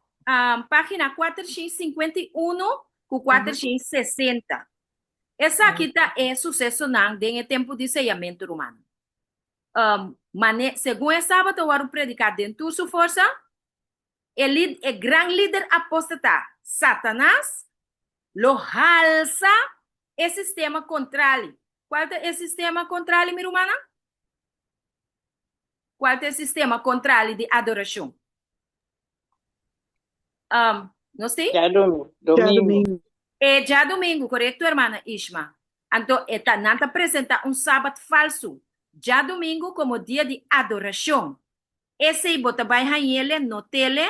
página 451 com 460. Essa aqui está é sucesso não em tempo de sellamento romano. Segundo o sábado, o predicar dentro de sua força, ele é grande líder apóstata, Satanás, lo alça o sistema contrário. Qual é o sistema contrário, minha irmã? Qual é o sistema contrário de adoração? Não sei? Ya domingo. domingo. Já domingo, correto, irmã Isma? Então, esta não apresenta sábado falso. Já domingo como dia de adoração. Esse bota vai ele no tele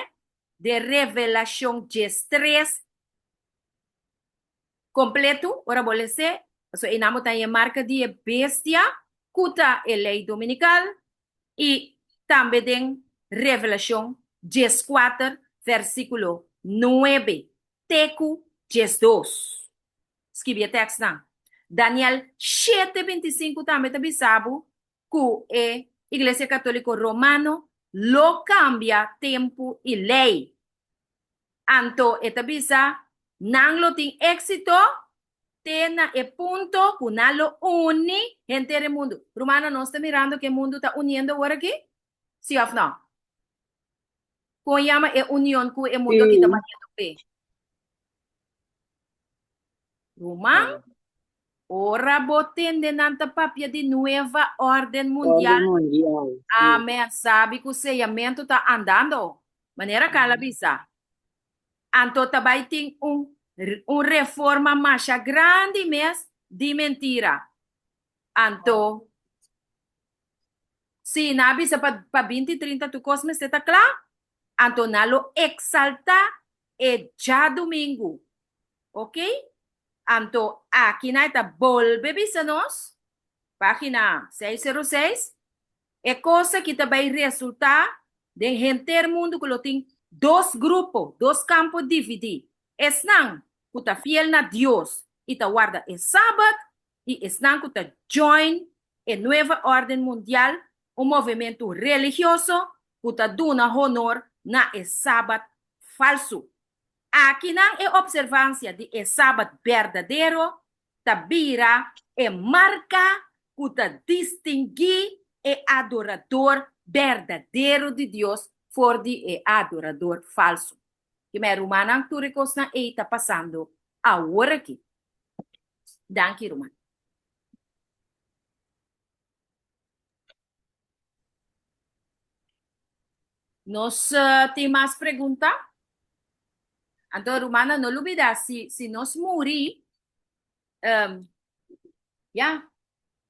de revelação de 3 completo. Ora, vou dizer, inamo tem a marca de bestia, cuta a lei dominical e também tem revelação 14, versículo 9. Teco 12. Escrevi o texto, não. Daniel 7:25 também está bisabo que a Igreja Católica Romana lo cambia tempo e lei. Anto esta bisa nang lo ting éxito tena e punto que na lo uni gente del mundo. Romano no está mirando que el mundo está uniendo ahora aquí? Sí o no? ¿Cómo llama e unión que el mundo aquí está uniendo? Romano, ora boten de nanta papia de nueva orden mundial. Amém. Sabe que o sellamento está andando. Maneira calabisa. Então, também tem reforma mais grande mesmo de mentira. Então, se na bisa para 20, 30 tu cosmes está claro? Então, nalo exalta e já domingo. Ok? Então, aqui na está volve bisa nos, página 606, é coisa que também resulta de gente mundo que lo tem 2 grupos, 2 campos divididos. Están que está fiel a Dios y te guarda el sábado y están que está join en nueva orden mundial, un movimiento religioso que está dando honor na el sábado falso. Aquí na observancia de el sábado verdadero, tabira marca que está distinguir el adorador verdadeiro de Deus for de adorador falso. Que me rumana tu recosna e está passando agora aqui. Danke, Roman. Nós tem mais pergunta? Então, Romana, não olvida, se nós morir,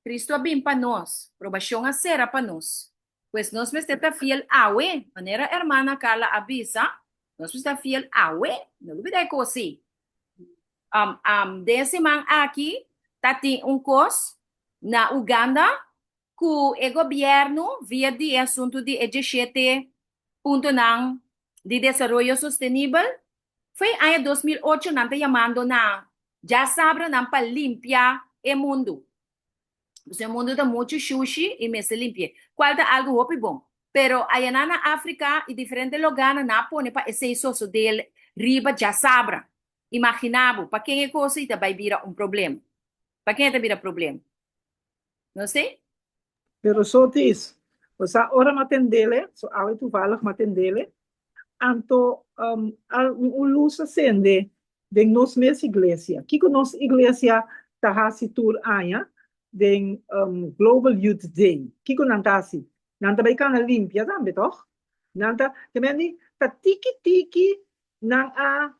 Cristo vem para nós, provação a será para nós. Pues nós estamos fiel a we, maneira hermana Carla avisa, nós estamos fiel a we, não olvida que assim. Desse man aqui, tá tem course na Uganda, que o governo, via de assunto de 17 ponto não de desenvolvimento sustentável, foi em 2008 não chamando na já sabe não para limpar o mundo. O mundo tem muito sushi e me se limpia. Qual é algo muito bom. Pero aí na África e diferentes lugares na pone para esse isso dele riba já sabe. Imaginava para quem é coisa e vai virar problema. Para quem é virar problema? Não sei? Pero so tis, sa ora matendele, so awe tu valak matendele, anto lusa sende de nos mes iglesia. Kiko nos iglesia tahasi tur aya den Global Youth Day. Kiko nantasi. Nanta bay kana limpia tambe toch? Nanta kemendi ta tiki nang a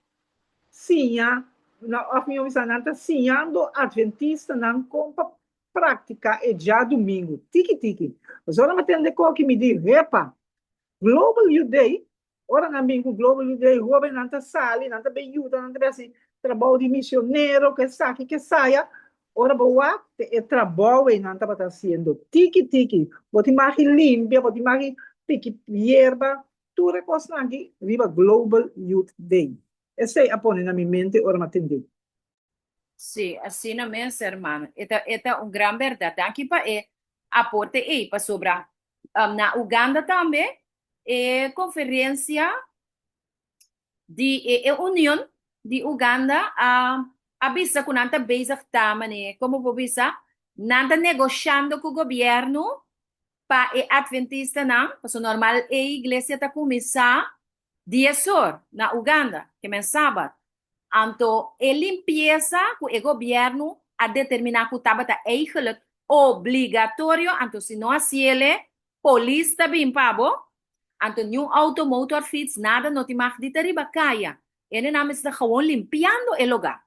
sinha na of mi omisa nanta sinhando adventista nang compa prática é já domingo. Tiki. Mas ora matende ko que me diz, repa, Global Youth Day, ora na minha Global Youth Day, Robin nanta sali, nanta bem ajuda, nanta bem assim, trabalho de missionário, que saque, que saia, ora boa, é trabalho e nanta bata sendo tiki, boti magi limpia, boti magi pique hierba, tudo é coisa aqui, viva Global Youth Day. Esse é a pôr na minha mente, ora matende. Sim, assim não é, irmã. É uma grande verdade. Aqui para aporte aí para sobre na Uganda também conferência de União de Uganda avisa que nanta bezig tamane como avisa nanta negociando com o governo para adventista não, porque normal a igreja está começar dia sor na Uganda que é sábado. Anto, a limpeza que o governo a determinar que estava eigenlijk obrigatório, anto se não assim ele, polícia também pabo, anto nenhum automotor fiets, nada não te mag de riba kaya. Ele não está gewoon limpiando o lugar.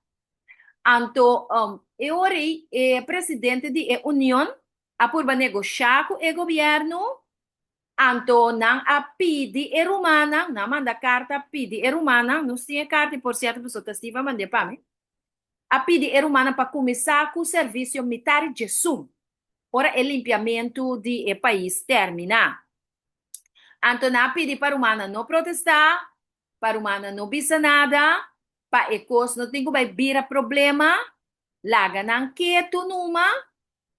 Anto, eu orei, presidente da União, a por negociar com o governo, anto nang pidi rumana, na manda carta pidi rumana, não tinha carta por certo pessoa testiva mande para mim. A pidi rumana para começar com o serviço militar de sum, para o limpiamento do país terminar. Anto na pidi para rumana não protestar, para rumana não bisa nada, para ecos não tem que vir problema, laga nang quieto numa.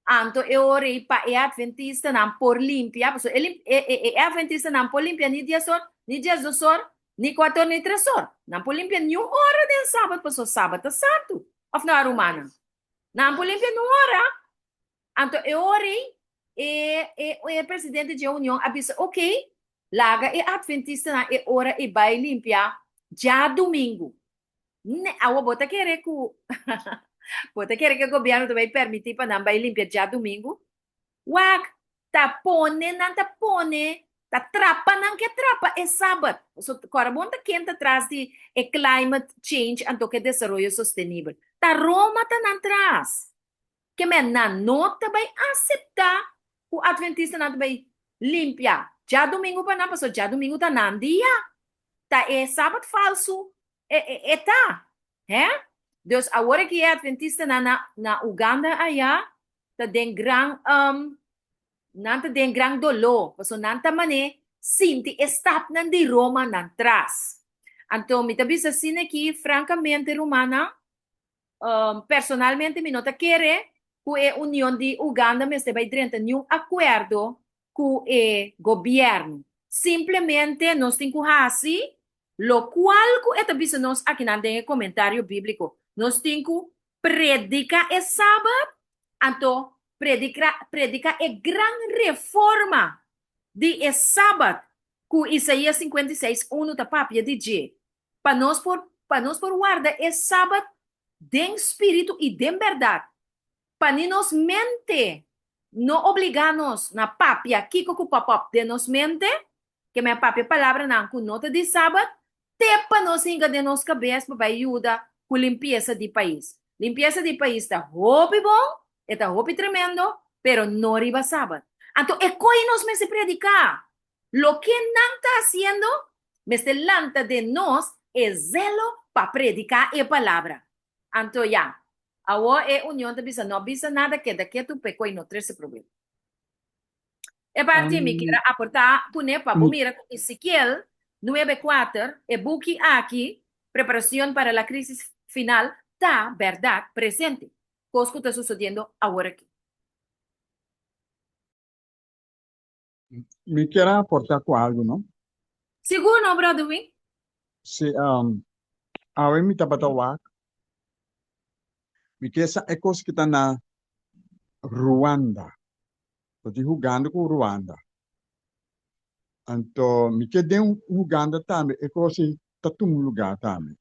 Anto eu orei para o adventista não por limpia, porque o adventista não por limpia ni dia do sol, ni 4 ni 3 horas. Não por limpia nenhuma hora de sábado, porque o sábado é santo. Of na romana. Não por limpia nenhuma hora. Anto eu orei o presidente da União avisa, ok, laga o adventista na hora e vai limpar já domingo. Awa bota querer que Você quer que o governo também permita para não vai limpar já domingo? Wag, não tá pone, tá trapa, não que trapa, é sábado. So, agora, bom tá quente atrás de climate change, então que desenvolvimento sustentável. Tá Roma tá não atrás. Que men não vai aceitar o adventista não vai limpar. Já domingo para não passar, já domingo tá não dia. Tá é sábado falso, tá, é? Dus agora que é adventista na Uganda allá, tá den gran nanta den gran dolor, porque nanta mané sinti estap nan di Roma nan tras. Então, me tabisa assim aqui, francamente, romana, personalmente, me nota querer que a União de Uganda me vai dentro nenhum acordo com o governo. Simplesmente, nós temos que assim, lo qual que é tabisa nós aqui na den comentário bíblico. Nós temos que predicar o sábado, então predicar a grande reforma de sábado, que Isaías 56, 1 da papia de G. Para nós por guardar o sábado de espírito e de verdade. Para nos mente, não obrigar-nos na papia, que o papap de nos mente, que minha papia palavra não, com nota de sábado, tepa nos hinga de nos cabeça para ajudar com limpeza do país. Limpeza do país está roupa bom, está roupa tremendo, pero não riba sábado. Então, é coi nos me se predicar. Lo que não está haciendo, me se lanta de nós, é zelo para predicar a palavra. Então, já, agora é união de bisa, não bisa nada que daqui a tu pecou e não tem esse problema. E parte me quer aportar, pune para Mi- mira Ezequiel 9:4, e buki aqui, preparación para la crisis final, está verdad presente. Cosco está sucediendo ahora aquí. Me quero aportar com algo, não? Seguro, brother Wing? Se, awe mi tapatawak, me quer essa ecos que está na Ruanda. Estou jogando com Ruanda. Então, me quer de Uganda também, ecos está um lugar também.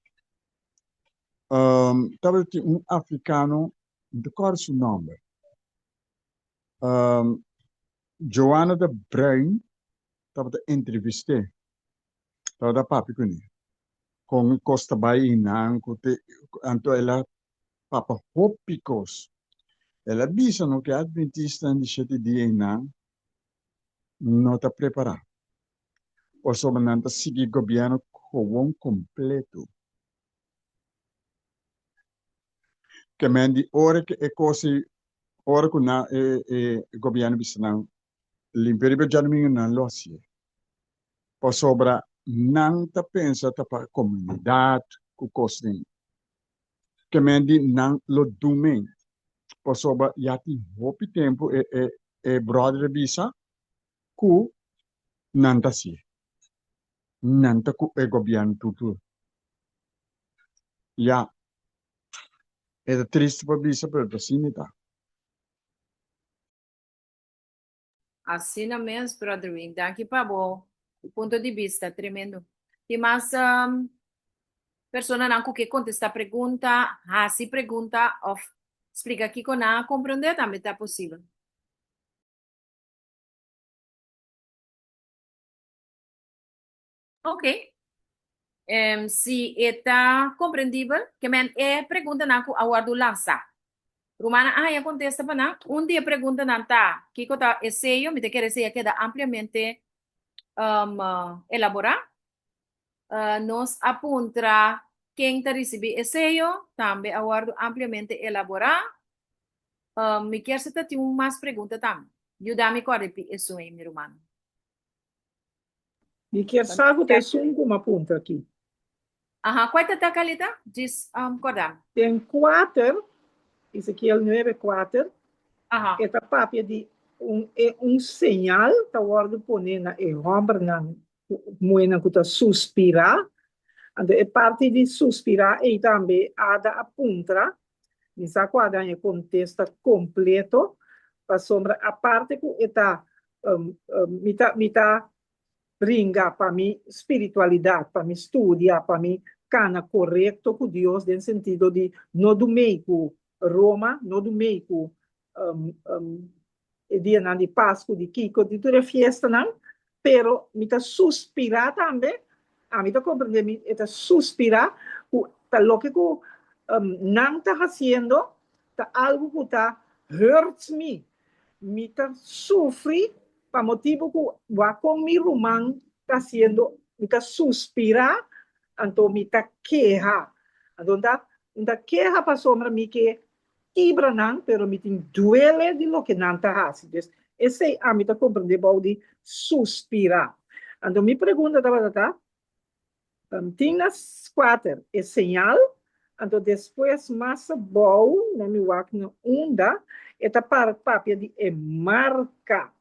Tava africano, não recordo o nome. Joanna de Bruin, tava entrevistei. Tava da papi com ele. Com Costa Baina, então ela papa hopicos. Ela disse no que Adventista de 7 dias não está preparado. Ou sobre não seguir governo como completo. Que mendi ora que é coisa ora que na governo bisa não limpar o jardim não lo assim. Ou sobre não tá pensa tá para comunidade que coisa que mendi não lo domain. Ou sobre já tem hopi tempo brother bisa ku não tá assim. Não tá ku governo tudo. Já é triste para bisa pero assim não tá. Assim mesmo, brother Wing. Daqui para bom. O ponto de vista tremendo. E mais persona não que contesta pergunta, se pergunta, ou explica aqui com a compreender também está possível. Ok. Se está compreendível, que men pergunta não que aguardo lançar. Romana, ya contesta para dia pergunta não tá, que tá esse me te quer dizer queda ampliamente elaborar. Nos apunta quem está recebendo esse também aguardo ampliamente elaborar. Me quer se tem mais pergunta também. Ajuda-me com isso aí, meu irmão. Me quer saber ter uma ponta aqui. Qual é a calidade? Diz, acordar. Tem 4, Ezequiel 9:4, esta papia de sinal, tá guardo poner na romper na moena que tá suspirar, então é parte de suspirar e também ada apunta, nessa quadra é contexto completo, para sombra a parte que está mita brinca para mim espiritualidade, para mim estudar, para mim cana correto com Deus, no sentido de não do meio Roma, não do meio dia de Páscoa, de Kiko, de toda festa, não, pero me está suspirar também, me está compreender, me está suspirar, tá lo que não está fazendo, tá algo que está hurts me está sofre, para motivo que va com mi román está haciendo, me está suspirar, então me está queja, então está queja para sombra me que quebra não, pero me tem duele de lo que não está fazendo. Esse a me está compreendendo de suspirar. Então me pergunta tá, tem nas 4 é señal, então depois mais bom, na minha wak onda, esta papel de marca.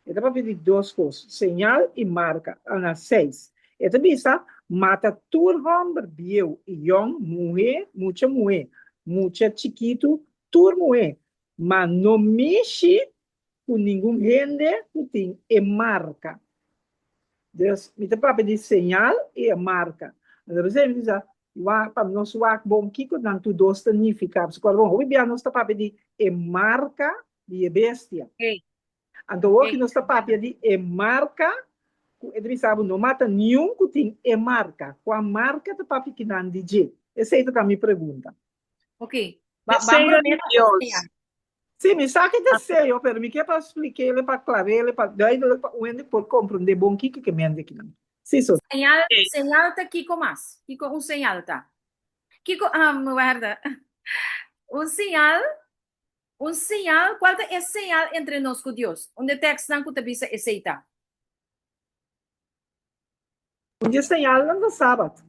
Esta papel de 2 coisas, señal e marca. Ana 6. Esta bisa mata turhom berbieu young mulher, mucha chiquito, tur mulher. Mas não mexe com nenhum gente que tem marca. Dus met de papel de señal e marca. Então você diz, para nós wak bom kiko dan tu dos significa. Porque bom, hoje bem nós papel de marca de bestia. Então o que nós papel de marca, ele sabe não mata nenhum que tem marca. Com a marca de papel que não diz. Essa é a minha pergunta. Ok. Desejo de Deus. Sim, me sabe que desejo, pero me quer para explicar, para clarear, para daí por compreender bom que me ande aqui. Sim, só. Señal tá Kiko mais. Kiko señal tá. Kiko, guarda. Señal Un señal, ¿cuál es señal entre nos con Dios? Onde texto não que te bisa aceita. Onde señal ng Sabat.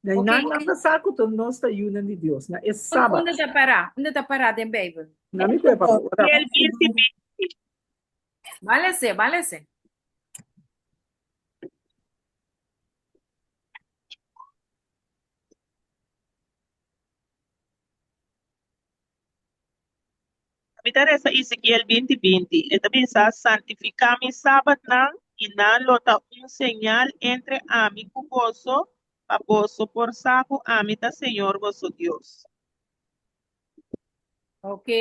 Na Ok. inang nang nasako to nos ta yunan ni Dios na is Sabat. Onde tá parar? Onde tá parado em Bible? Nami ko pa. Ezequiel 20:20. Vale ser. Bitar essa Ezequiel 20:20. Esta bisa santificar mi sabat nang inan lota un señal entre ami ku gozo, pa gozo por saco ami ta Señor gozo Dios. Ok.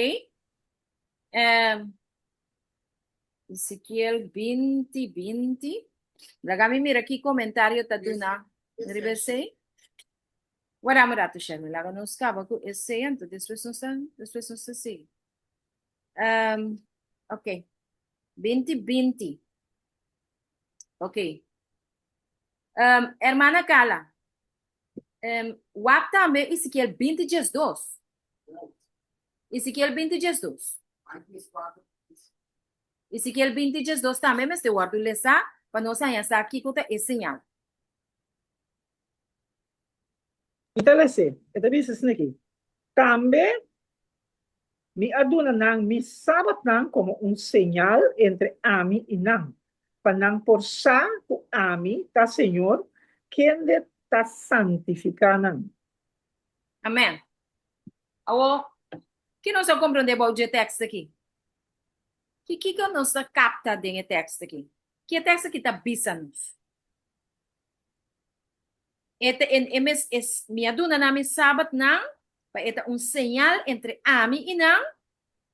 Ezequiel 20:20. Lagami mira aqui comentário tá duna. Ribese. Wala mo dato siya. Laga nos kaba ko esse anto. Después não sei. Ok. 20:20. Ok. Hermana Carla. Wap também Ezequiel 20:2. Ezequiel 20:2. Ezequiel 20:2 também, mas eu guardo lesa para nós anhar aqui com esse señal. Italese, ito bisa snaki. Tambe, mi aduna nang mi Sabat nang como un señal entre ami y nang. Panang por sa ku ami ta Señor, quien de ta santificanan. Amém. Awo, que nós vamos compreender o texto aqui? Que nós capta dentro do texto aqui? Que texto aqui está bisando? Esta es mi aduna nami Sabat nang, pa esta un señal entre ami y nang,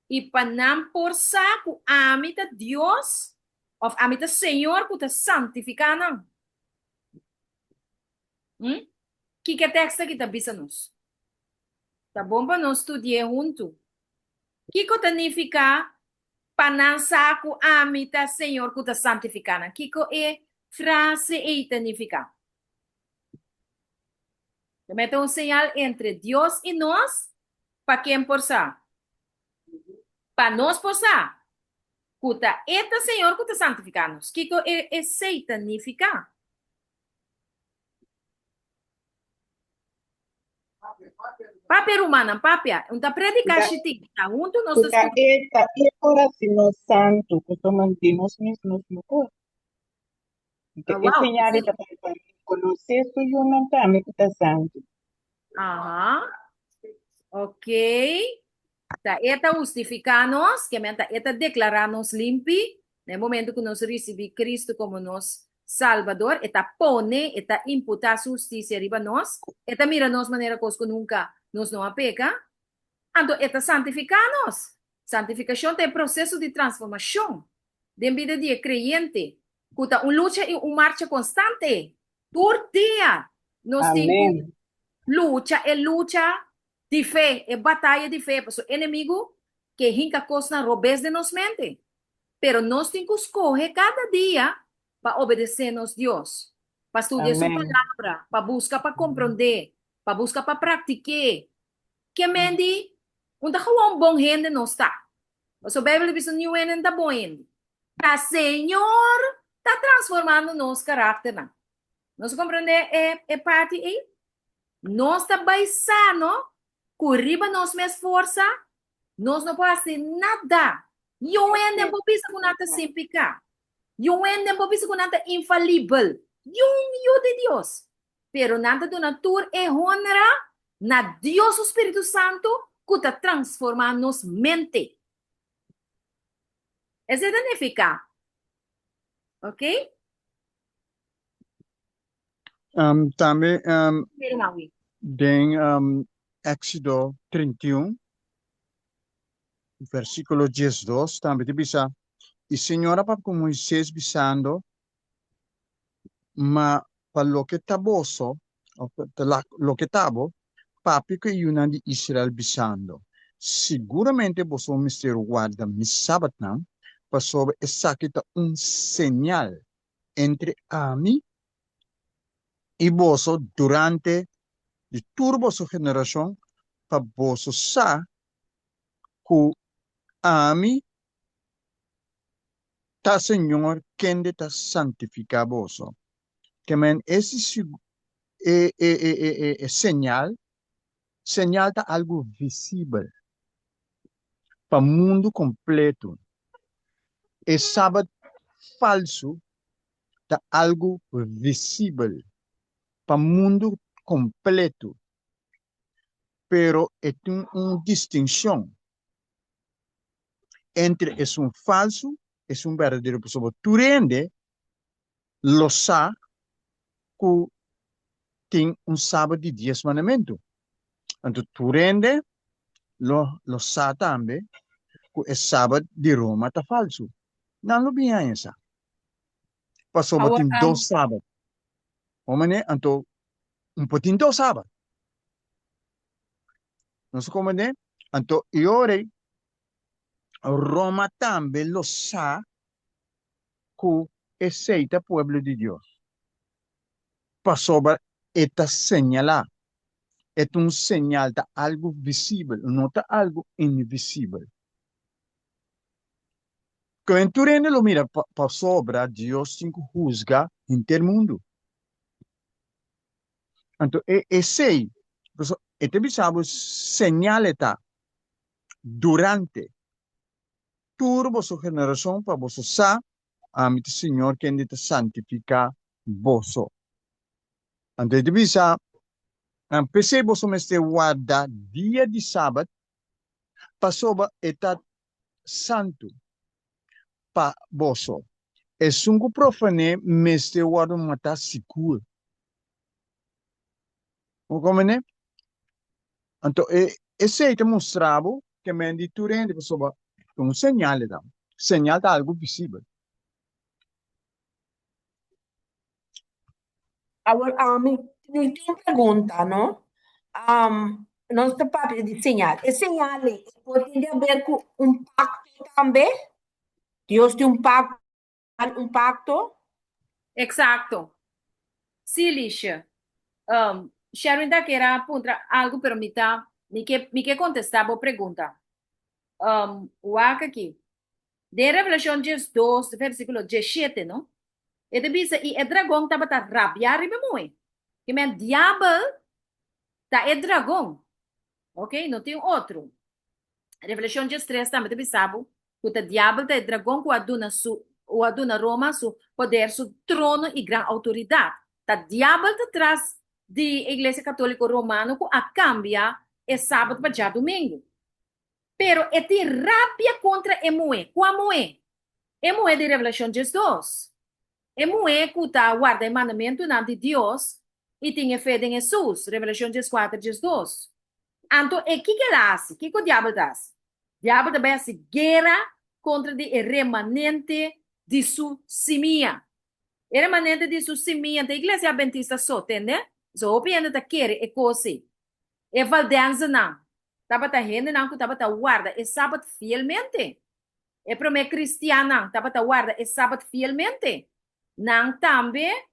y panam por sa ku ami ta Dios, of ami ta Señor ku ta santificar nang. Que texto aqui está bisando? Tá bom para nós estudar junto. Que significa panansa ku ami ta Señor ku ta santificar nang? Que é frase e significa? Mete un señal entre Dios y nos. ¿Para quién por sa? Para nos por sa. Kuta eta Señor kuta santificarnos. Kiko significa? Papia romana, papia. Unta predicar chiti. Tá junto nós Kuta eta coração santo, kuta mantimos mismos mejor. wow. Señalita para conocer su yunan tami kuta santo. Aham. Ok. Tá eta justificar-nos, que menta eta declarar-nos limpi, no momento que nós recebemos Cristo como nosso Salvador, eta pone, eta imputar justiça arriba nós, eta mira nos maneira que nunca nos não peca, então eta santificar-nos. Santificação é processo de transformação de vida de creyente, que luta e marcha constante, por dia. Nós temos luta de fé, é batalha de fé, para o inimigo que rinca coisas na robez de nos mente. Pero nós temos que escolher cada dia para obedecer-nos Deus, para estudar sua palavra, para buscar para compreender, para buscar para praticar. Que mendi, onde um bom rende não está. A Bíblia diz que não é bom rende. O Senhor está transformando nosso caráter. Nós compreender é parte aí. Nós está baixando, corriba nós mesma força, nós não podemos fazer nada. Eu ainda não penso que nada sempre cá. Eu ainda não penso que nada infalível. Eu de Deus. Pero nada do natura é honra na Deus o Espírito Santo que está transformando nos mente. Esse significa. Ok? Também Maui. em Éxodo 31, versículo 12, também bisa, e Senhora para com Moisés bisando, ma para lo que taboso, lo que tabo, papi que yunan de Israel bisando. Seguramente você um mistério guarda mi sabat não, para sobre essa que tá señal entre a mim e você durante de turbo sua geração para você sa que a mí, ta Señor, quien de ta santifica voso. Que men, ese señal ta algo visible para o mundo completo. É sábado falso ta algo visível para o mundo completo, pero tem uma distinção entre é um falso e um verdadeiro pessoa. Tu rende lo sa que tem sábado de 10 mandamentos. Então, tu rende lo sa também que é sábado de Roma tá falso. Não lo bem essa. Passou Our, tem 2 sábados. Homem, então, pouquinho 2 sábados. Não sei como é. Então, ora, Roma também lo sa que aceita pueblo de Deus. Passou esta señalar. É señal de algo visível, não de algo invisível. Quando tu lo mira para sobra, Deus tem que juzgar em mundo. Então, esse bisabo señal está durante toda vossa geração para você sa a mi Senhor que te santifica vosso. Então, esse bisabo Pese você me guarda dia de sábado, passoba eta santo pa boso. É sungo profane meste guarda mata seguro. Como né? Então, esse aí te mostrava que me inditure de passoba um sinal de algo visível. Tem uma pergunta, não? Nosso papo de señal. É señal pode ter a ver com pacto também? Deus tem pacto? Exacto. Sí, Licia. Sharon da que era apuntar algo, pero me que contestaba a pregunta. Waka aqui. De Revelación 2, versículo 17, ¿no? E dice, y el dragón estaba a rabiar y me mueve. Que me diabo está el dragón. Ok? Não tem outro. Revelación 3 também te sabe que o diabo é o dragão que aduna Roma, seu poder, seu trono e grande autoridade. O diabo está atrás da Igreja Católica Romana que a cambia é sábado para já domingo. Pero é de rabia contra Emoé. Como é? Emoé de Revelación 2. Emoé que está guarda o mandamento de Deus e tem fé em Jesus. Revelación 4, 2. Então, o que ele faz? O que o diabo faz? O diabo também faz guerra contra o remanente de sua semilla. O remanente de sua semilla da igreja adventista só, entende? So, o piano da querer é coisa. É valdança não. Tava tá rende não, que tava tá guarda é sábado fielmente. É promé cristiana não, tava tá guarda é sábado fielmente. Não também,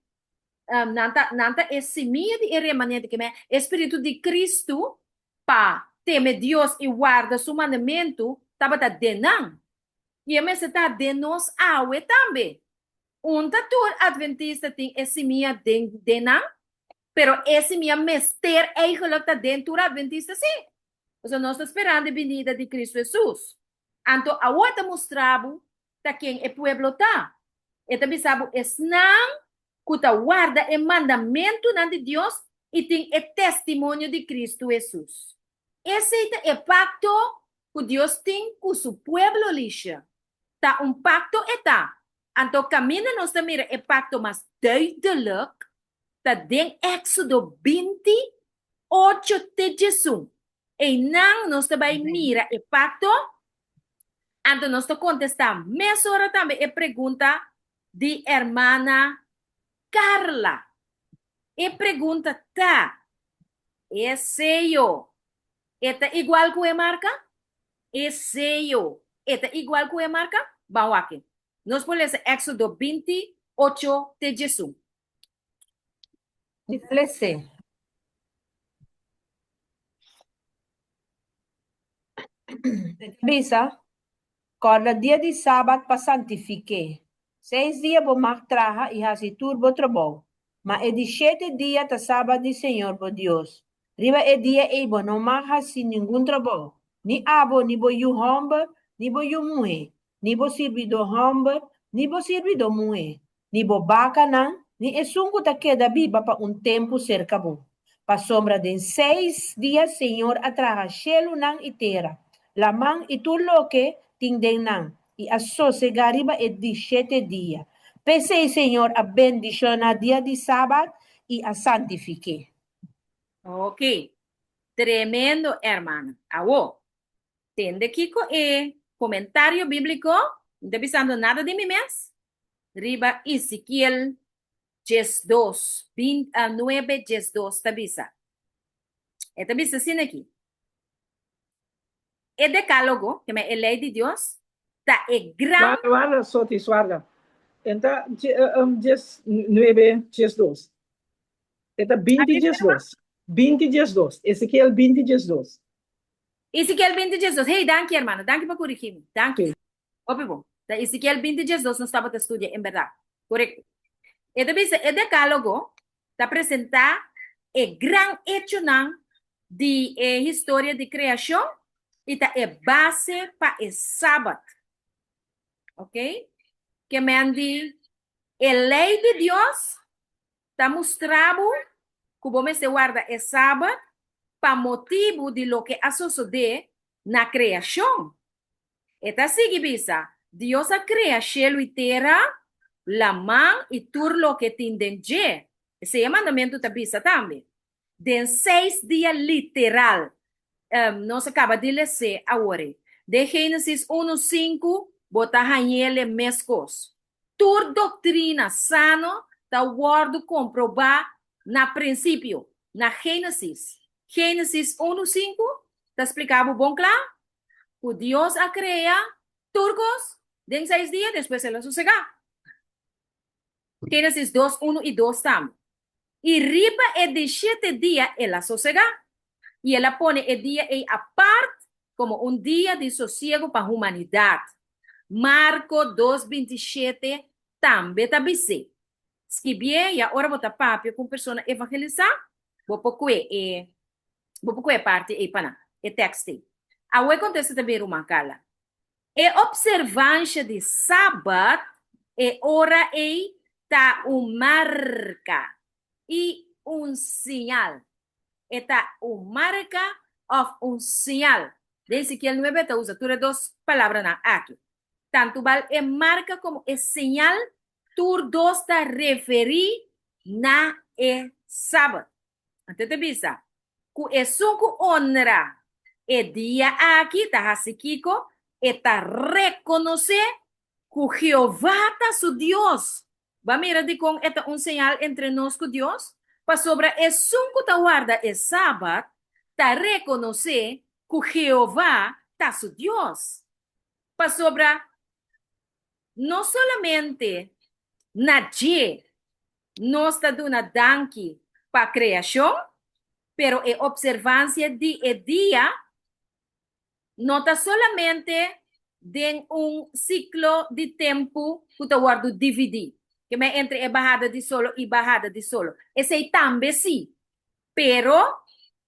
não tá é semilla de remanente que é Espírito de Cristo para temer Deus e guarda seu mandamento, estava denang. E a mesa está de nós awe também. Tatur adventista tem esse minha denang, pero esse minha mester eigenlijk está dentro adventista sim. Então nós estamos esperando a vinda de Cristo Jesus. Então a outra mostrava tá quem é pueblo tá. E também sabe não que guarda o mandamento de Deus e tem o testemunho de Cristo Jesus. Esse é o pacto que Deus tem com seu pueblo, Licia. Tá pacto está. Então, camina nós também o pacto mais duidelijk. Tá em Éxodo 28 de Jesus. E não nós também mira o pacto. Então, nós contestamos. Mesma hora também a pergunta de hermana Carla. E pergunta tá. É sello. Eta igual que marca? É sello. Eta igual que marca? Vamos aqui. Nós podemos ler Éxodo 28 de Jesus. Dice, Visa, Cada dia de sábado para santifique. 6 dias vou mak traha e hasi tur bo trabalho. Mas é de 7 dias ta sábado de Senhor, bo Deus. Riba é dia e bo não mak hasi nenhum trabalho. Ni abo, ni bo yu homber, ni bo yu muhe. Ni bo servidor homber, ni bo servidor muhe. Ni bo baka nan, ni esungo ta queda viva pa tempo cerca bo. Pa sombra de 6 dias, Senhor atraha shelu nan e terra. Lamang itu lo que tingdenan y a sosegariba e 17 días. Pese, Señor, a bendiciona día de sábado y a santifique. Ok. Tremendo, hermano. Awo. Tende Kiko comentario bíblico. No estoy pensando nada de mi mes. Riba Ezequiel 2, 9, 2, tabisa. Esta bisa sin aquí. El decálogo, que me ley de Dios, está el gran... Guarda, Soti, guarda. Enta, 9, 2. Esta 20, 2. 20, 2. Ezequiel 20, 2. Ezequiel 20, 2. Hey, danke, hermano. Danke por corregirme. Danke. Óbvio. Da Ezequiel 20, 2 não estava a estudar, em verdade. Correto. E também, o decálogo está apresentar o grande hecho de história de criação e está base para o sábado. Ok? Que mande a lei de Deus está mostrando como se guarda o sábado para motivo de lo que sucede na criação. Esta sigue bisa. Dios ha creado cielo y tierra, la man y tur lo que tienden je. Ese mandamiento está bisa también. De 6 días literal. No se acaba de leer ahora. De Génesis 1:5, bota hanyele mescos. Tur doctrina sano, ta guardo comprobar na princípio, na Génesis. Génesis 1:5, está explicado bom claro? Que Dios ha creado turcos de 6 días, después se los sosega. Génesis 2, 1 y 2 también. Y riba el de 7 días, él la sosega. Y él la pone el día aparte como un día de sosiego para la humanidad. Marco 2:27 también está dice. Si bien, y ahora vou estar papio com persona evangelizar, vou pouco parte e pana, e texto. Agora acontece também uma cala. E observância de sábado e hora e tá marca e sinal. Está marca of sinal. Desde que el 9 está usa todas dos palabras aqui. Tanto vale marca como sinal, tur dos está referir na sábado. Antes de bisa, ku esunku honra dia aqui está hasikiko eta reconocer que Jehová está su Dios. Va mira de con esta señal entre nos con Dios. Para sobre esunku ta guarda sábado, ta reconocer que Jehová está su Dios. Para sobre no solamente nadie nos está dando danki para creación, pero observancia de día no está solamente de ciclo de tiempo que te guardo dividir, que me entre bajada de solo y bajada de solo. Ese también sí, pero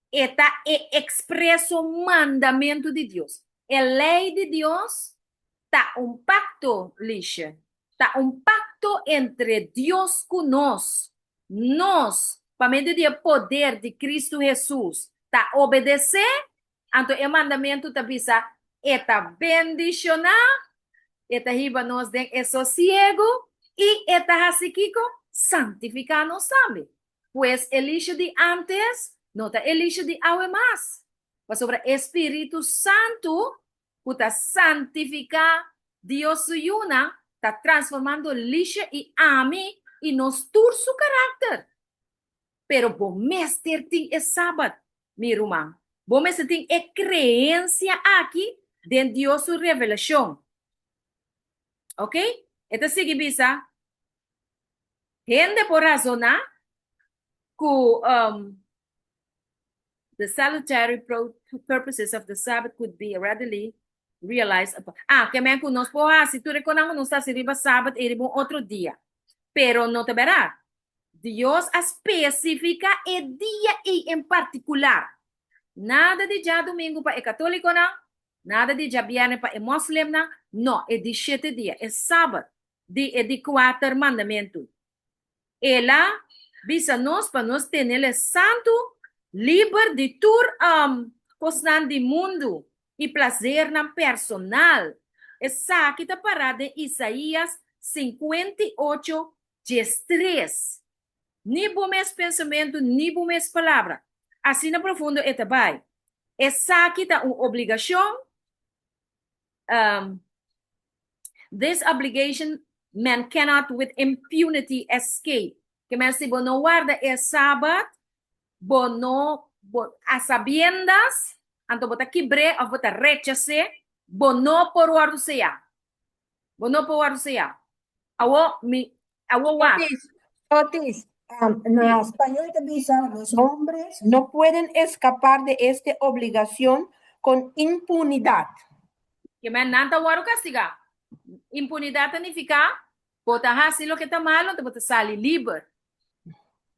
está expreso mandamiento de Dios. La ley de Dios está un pacto, Lisha. Está un pacto entre Dios con nos, para meio do poder de Cristo Jesus, está obedecer, então o mandamento está bisa, está bendicionar, está riba nos den sossego e está hasiquico santificar nos também. Pues Elisha de antes, não está Elisha de ahora mais. Mas sobre Espírito Santo, que está santificar Dios Yuna, está transformando Elisha e a mim e nos tur su carácter. Pero bom mestre tem sábado, meu irmão. Bom mestre tem creencia aqui de Deus su revelação. Ok? Então, sigue bisa. Gente por razonar que the salutary purposes of the Sabbath could be readily realize. Que me conozco, si tú reconoces, no está arriba sábado, era otro día. Pero no te verá. Dios especifica el día y en particular. Nada de ya domingo para el católico, no. Nada de ya viernes para el muslim, no. No, es de 7 días. Es sábado. De 4 mandamientos. Ela visa nos para nos tener el santo libre de tur posnan de mundo y placer personal. Esa que está parada de Isaías 58, 3. Ni bom es pensamento, ni bom es palabra. Assim na profundo é também. Essa que está uma obrigação. This obligation man cannot with impunity escape. Que man si no guarda el sábado, bono a sabiendas, anto bota quibre o bota rechace, bono por guardo sea. Bono por guardo sea. Awo wa. Otis, en español te dice, los hombres no pueden escapar de esta obligación con impunidad. Que man nanta guardo castiga. Impunidad significa bota hacer lo que está malo, te bota salir libre.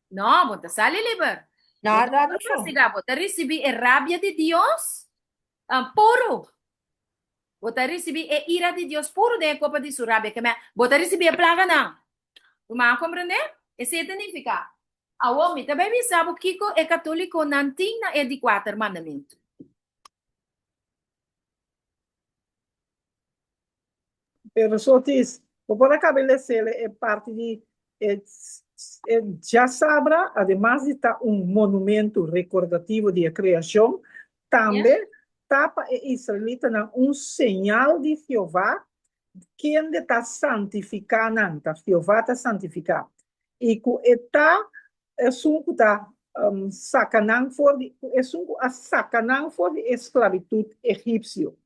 No, bota salir libre. Nada de Bota eso. castigar, bota recibir a rabia de Dios puro. Bota recibir a ira de Dios puro de culpa de su rabia. Que me bota recibir a plaga não. Tu me compreender? Esse significa. A homem também sabe que é católico não tinha é de 4 mandamentos. Pero Sotis, por estabelecer parte de já sabrá, además de estar monumento recordativo de criação, também tapa israelita señal de Jehová, quien está santificando, Jehová está santificado. E que está sacanando for de esclavitud egípcio.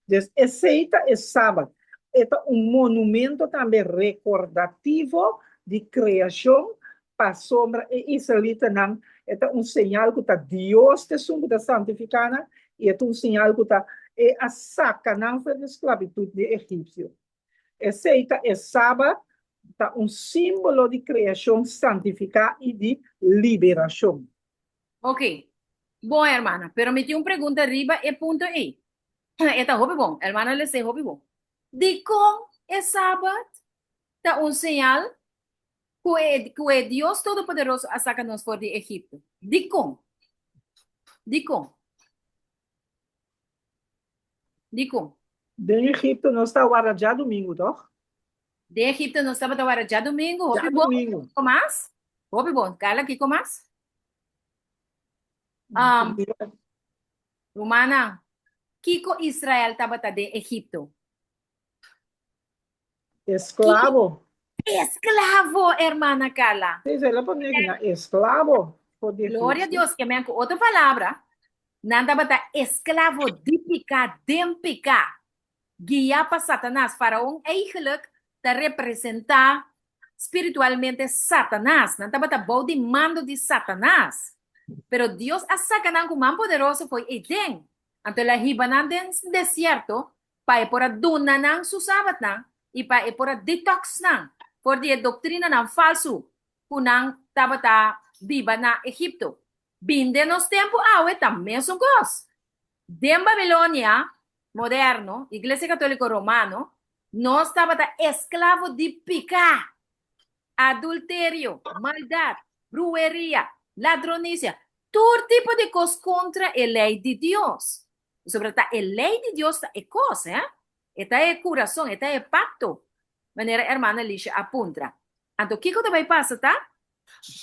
Então, aceita é sábado. É monumento também recordativo de criação para sombra e israelita não. É señal que Deus está santificando e é señal que a sacanagem da esclavitud de egípcio. Aceita é sábado, símbolo de criação santificada e de liberação. Ok. Bom, hermana, pero me tinha uma pergunta arriba e ponto aí. Está hobby bom. Hermana, le sei hobby bom. De como é sábado, está señal que Deus Todo-Poderoso a saca-nos fora de Egipto. De como? De como? De como? De Egipto não está agora já domingo, toch? De Egipto não estava agora já domingo. Já Hobby bom. domingo. Com mais? Hobby bom. Carla, aqui com mais? Romana, Kiko Israel estava de Egipto. Esclavo. Esclavo, hermana Carla. Sí, ela pone aqui, esclavo. Glória a Deus, que me outra palavra. Nada bata esclavo de picar, guia para Satanás. Faraón eigenlijk te representa espiritualmente Satanás. Nada bata bom de mando de Satanás. Pero Dios a sacanán como más poderoso foi Edén. Ante la hibanan den desierto, para por a dunanan su sabat na, e para por a detox na, por de doctrina na falso, kunang tabata biba na Egipto. Binde nos tempo awe também são cos. De Babilônia, moderno, Igreja Católica Romano, nós tabata esclavo de picar, adultério, maldade, brujeria, ladronícia, todo tipo de cosas contra a lei de Deus. Sobre a lei de Deus é coisa, esta é coração, esta é pacto. Maneira, hermana Lixa apunta. Então, o que vai passar, tá?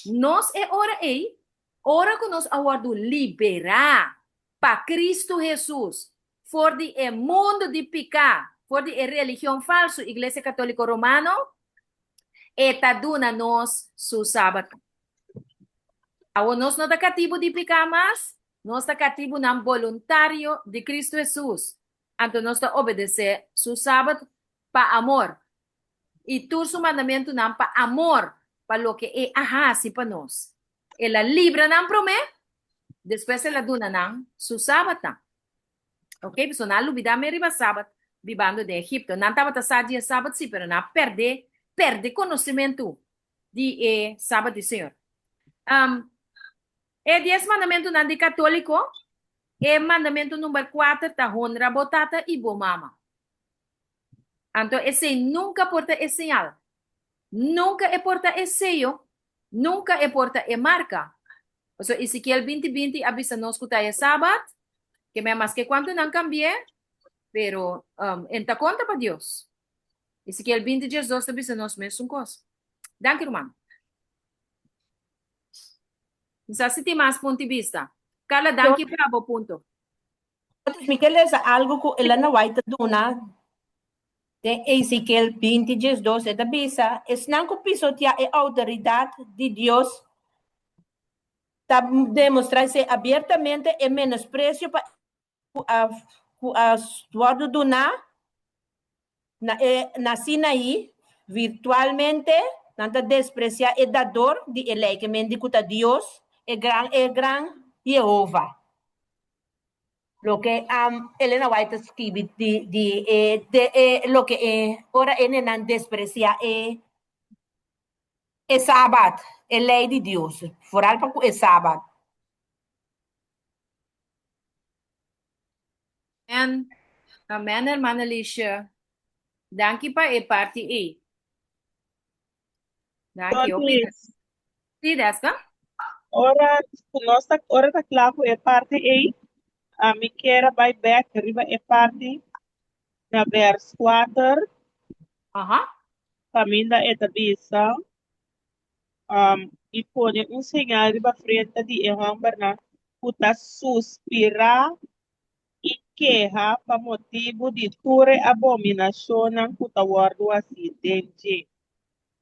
Nós é hora aí, hora que nós aguardo liberar para Cristo Jesus, for de mundo de picar, for de religião falsa, Igreja Católica Romana, eta duna nós su sábado. Agora, nós não está cativo de picar mais, nós está cativo no voluntário de Cristo Jesus. Então, nós está obedecer su sábado para amor. E tu su mandamento não para amor, para lo que é ahasi para nós. Ela libra não promete, depois ela duna não su sábado. Ok, so na lubida me riba sabat vivando de Egipto. Não estava a dia sábado, sim, pero na perde conhecimento de sábado do Senhor. É 10 mandamento na de católico, é mandamento número 4, tá honra botata e bo mama. Então, esse nunca porta esse sinal. Nunca é porta esse sello. Nunca é porta é marca. So, Ezequiel 20:20 avisa nos que é sábado, que me mais que quanto não cambie, pero enta conta para Deus. Ezequiel 20:12 avisa nos mesmo coisa. Danke, irmão. Então, se tem mais ponto de vista. Carla, danke para o ponto. Miquel, é algo que ela não vai te dar. De Ezequiel 20:12, esta bisa, es não que pisotear a autoridade de Deus, está demonstrando abertamente e menosprecio para a Eduardo Duna na Sinaí, virtualmente, nada despreciar o dador de ele, que mendicuta Deus, é gran Jehová. Lo que Elena White escribe lo que ahora en desprecia es sábado, es ley de Dios. Foral para es sábado. Amen, hermana Alicia. Danke para a parte E. Danke, obrigada. Sim, desta? Ora, nossa, ora tá claro é parte aí. A mim quero vai back, arriba é parte na verso 4. Caminda é da bisa. E põe sinal arriba frente de Ehamba na puta suspirar e queja para motivo de ture abominação na puta guardo acidente.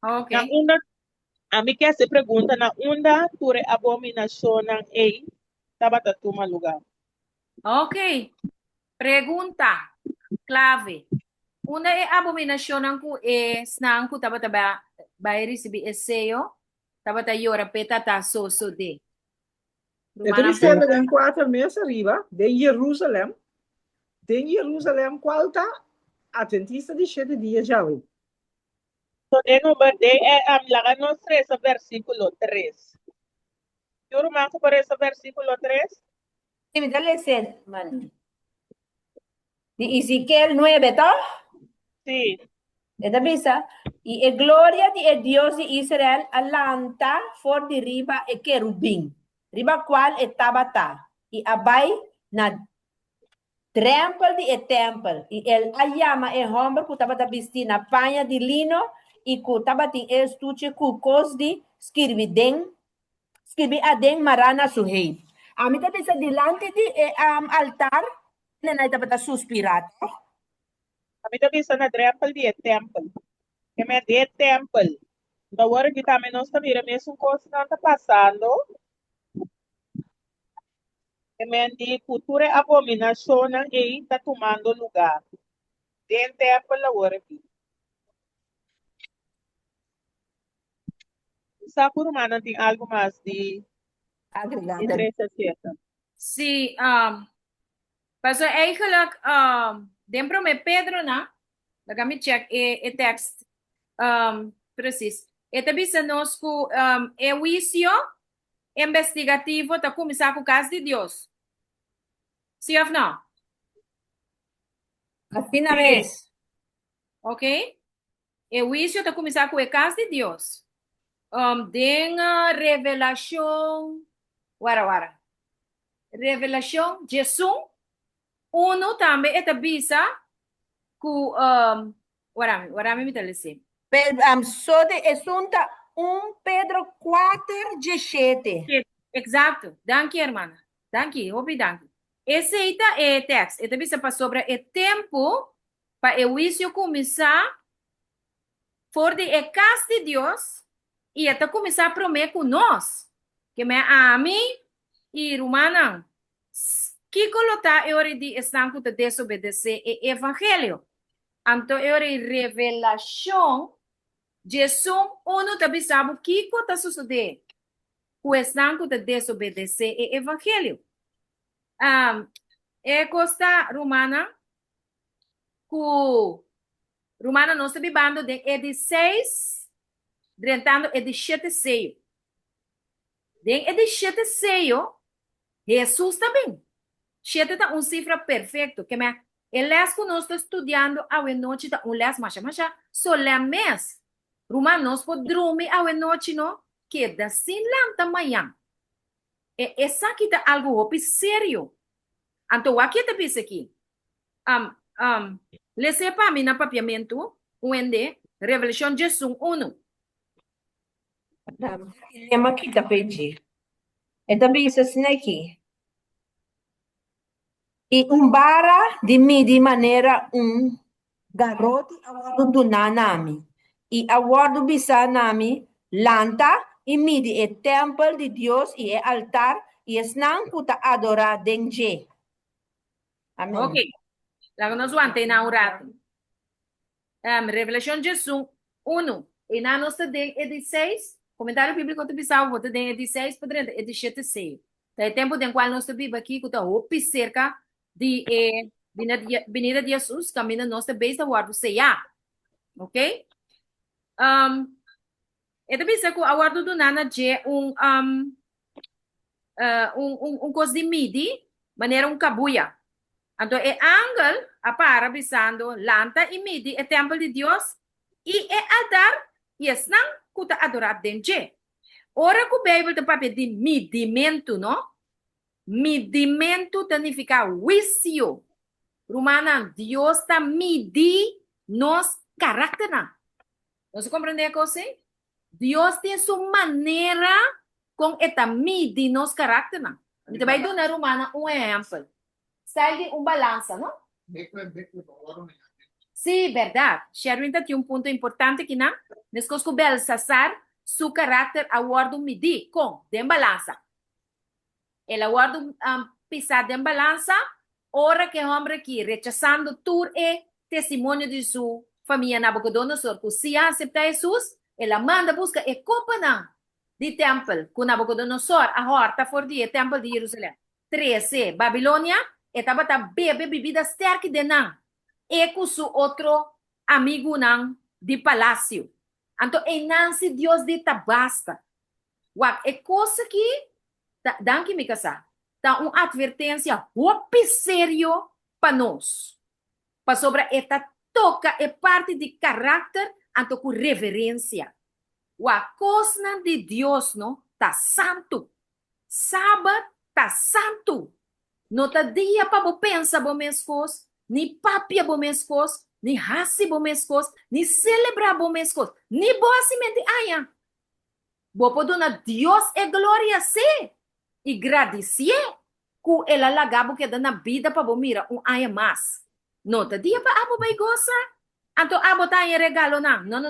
Ok. Na onda, a mim quer se pergunta na onda ture abominação na ei, tabata toma lugar. Ok. Pergunta clave. Una é abominação que é snang que vai receber esse sello, tava yora peta tá so de. Então, esteve em 4 meses arriba, de Jerusalém. De Jerusalém, qual está? Adventista de 7 dias já. So, de número de laga nos 3, versículo 3. Yo manco por ese versículo 3. Sí, me dale ese, man. De Ezequiel 9, ¿tá? Sí. Esta bisa. Y la gloria de Dios de Israel alanta for de riba e querubim. Riba cual estaba ta. Y abai na templo de templo. Y el ayama e hombre que estaba vestido na paña de lino y que estaba en estuche cucos de escrevi adeng marana suhei. A mí también se delante de altar, na estaba suspirado. A mí también se na templo de templo. Que me de templo. Da hora que também nós mira mesmo coisa não está passando. Que me de cultura abominação e está tomando lugar. De templo da hora que. Sacurumana tem algo mais de interesse certo. Sim, pastor, eigenlijk, dentro me Pedro na, laga me check e text, precies. Esta bisa nos ku e juicio investigativo ta começar com o caso de Deus. Sim ou não? Assim na vez. Ok? E juicio ta começar com o caso de Deus. Den revelação, wara. Revelação, Jesus, uno também esta bisa ku warami me talese. So de esunta 1 Pedro 4:17. Exato. Danke, hermana. Danke, obrigado. Esse aí é o texto. Esta bisa para sobre o tempo para o juízo começar for de casa de Deus e até começar a prometer com nós. Que me ami e romana que colocar é hora de estar com desobedecer o evangelho. Então é hora de revelação. Jesus, uno também sabe o que está sucedendo. O estar com desobedecer o evangelho. costa romana, ku romana nós estamos bibando de 16, drentando é de 7 seio. Den é de 7 seio, Jesus também. 7 tá cifra perfeito, que me eles que nós estamos estudando a noite tá les mas só le mês. Romano nós pode dormir a noite no, que da sin lanta manhã. Essa aqui tá algo hopi sério. Então, aqui tá pensa aqui. Lese para mim na papiamento, onde Revelação Jesus 1. Lema kita pedi. Também isso assim aqui. E bara de mim de maneira garoto award do nanami. E award bisa nami lanta e midi é templo de Deus e é altar e esnang puta adorar denje. Amém. Ok. Lá nós vamos ter na orato. Revelação Jesus 1. E na nossa de 16, comentário bíblico do Bissau, vou ter 16 para dentro, é de 7 6. Tá tempo de qual nós bíblia aqui, que tá hopi cerca de venida de Jesus, caminho nossa base da guarda ceia. Ok? E também se a guarda do nana é coisa de midi, maneira cabuia. Então, é ángel, para avisando, lanta e midi, é templo de Deus, e é altar, e é snang, que está adorado dentro. Ora que o Bíblia tem papel de medimento, não? Medimento significa juízo. Romana, Deus está medir nos caráter. Você compreende a coisa? Deus tem sua maneira com esta medir nos caráter. Então, vai dar na Romana exemplo. Sai de balança, não? Sim, verdade. Sherwin tem ponto importante aqui, não? Nesse caso, o Belsasar, seu caráter, aguardo medir com de balança. Ele aguardo pisar de balança, ora que o homem aqui, rechazando todo o testemunho de sua família Nabucodonosor, que se aceita Jesus, ele manda buscar a copa de templo, que Nabucodonosor, a horta for de templo de Jerusalém. 13, Babilônia, estava bebe bebida sterk de não. E com seu outro amigo não de palácio. Então, e não se Deus de basta. É coisa que, danke me casar, dá uma advertência muito sério para nós. Para sobre esta toca é parte de caráter, então com reverência. A coisa de Deus, não, tá santo. Sábado, tá santo. Não tá dia para você pensar bom mescos, nem papia bom mescos, nem raci bom mescos, nem celebrar bom mescos, nem boa semente aia. Bo podona Deus é glória se e agradecer que ela lagabo que dá na vida para você mira aia mais. Não tá dia para abo vai gozar. Então abo tá em regalo não. Não.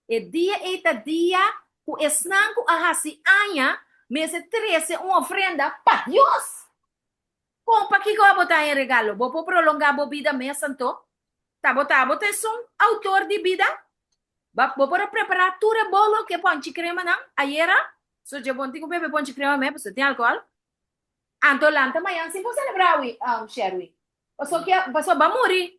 É dia que esnanco a raci aia, mas é 13 uma ofrenda para Deus. Kung pakikaw mo tayo regalo, bo po prolongar bo vida mesmo to? Tabo te são autor de vida? Bo para preparar tudo bolo que ponte crema não? Ayera? So je bonti ko bebe ponte crema me, você tem álcool? Anto lanta mayan sim você celebrar Sherry. Paso que paso ba morrer.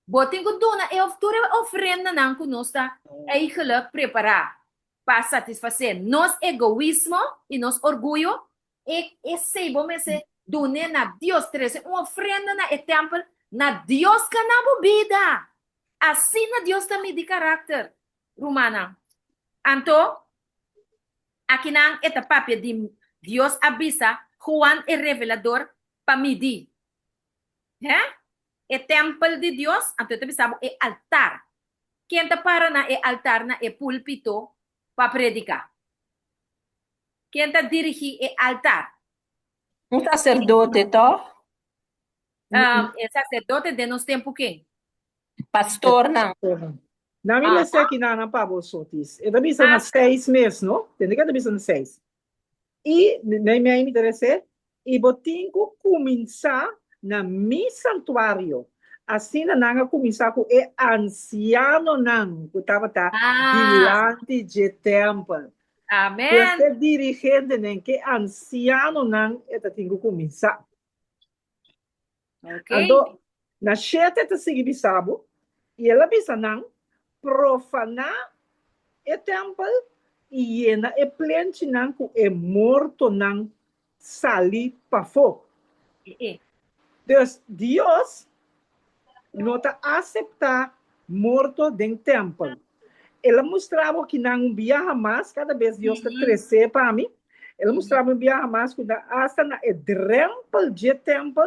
Bo tingo dona e tudo ofrenda não que nós tá eigenlijk preparar para satisfazer nosso egoísmo e nosso orgulho e sei bom mesmo dune na Deus 13, uma ofrenda na templo, na Deus que na vida. Assim na Deus também de caráter, Romana. Então, aqui na etapa de Deus avisa, Juan é revelador para medir. É templo de Deus, então também sabe, é altar. Quem está para na é altar, na é púlpito para predicar. Quem está dirigir é altar. Um sacerdote, to? É sacerdote de nos tempo quem? Pastor, não. Na minha sei que não para vocês. Eu também sou 6 meses, não? Tem que também são 6. E nem me interessa. E botinho começar na mi santuário. Assim não começar com o anciano não, que estava diante de templo. Amém. Você dirigente nem que anciano não, eu tenho que começar. Ok. Ando, na sete te sigi bisabo, e ela bisa nang profanar e templo e ena e plente nang ku e morto nang sali pa fogo. Dus Deus não está aceitar morto dentro do templo. Ela mostrava que não viaja mais, cada vez Deus está crescer para mim. Ela mostrava que viaja mais, quando hasta na drempel de templo,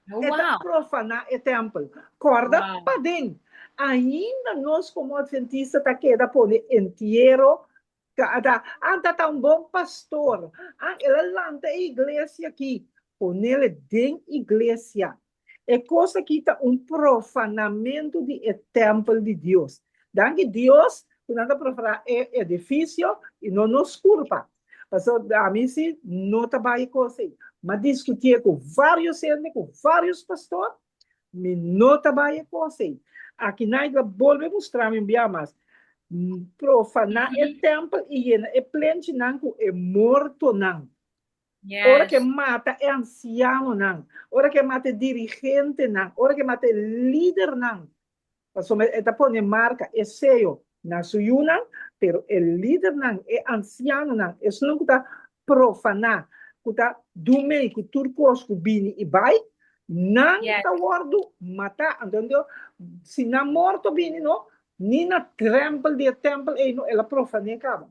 está profanar o templo. Corda para dentro. Ainda nós, como adventistas, está queda por inteiro. Tá um bom pastor. Ela lanta a igreja aqui. Põe ele dentro da igreja. É coisa que está profanamento do templo de Deus. Danke Deus, quando anda profanar é edifício e não nos culpa. Mas a mim sim, não trabalha com isso. Mas discutir com vários gente, com vários pastores, me não trabalha com isso. Aqui na igreja, volve mostrar me bem mais. Profanar o templo e é plente não é morto não. Ora que mata é anciano não. Ora que mata dirigente não. Ora que mata líder não. Esta põe marca é sello na sua não, pero o líder não é anciano não. Isso não está profanar, está dume que turcos que bini e vai, não está guardo matar, entendeu? Se não morto bini não, nem na templo de templo ela profana acaba.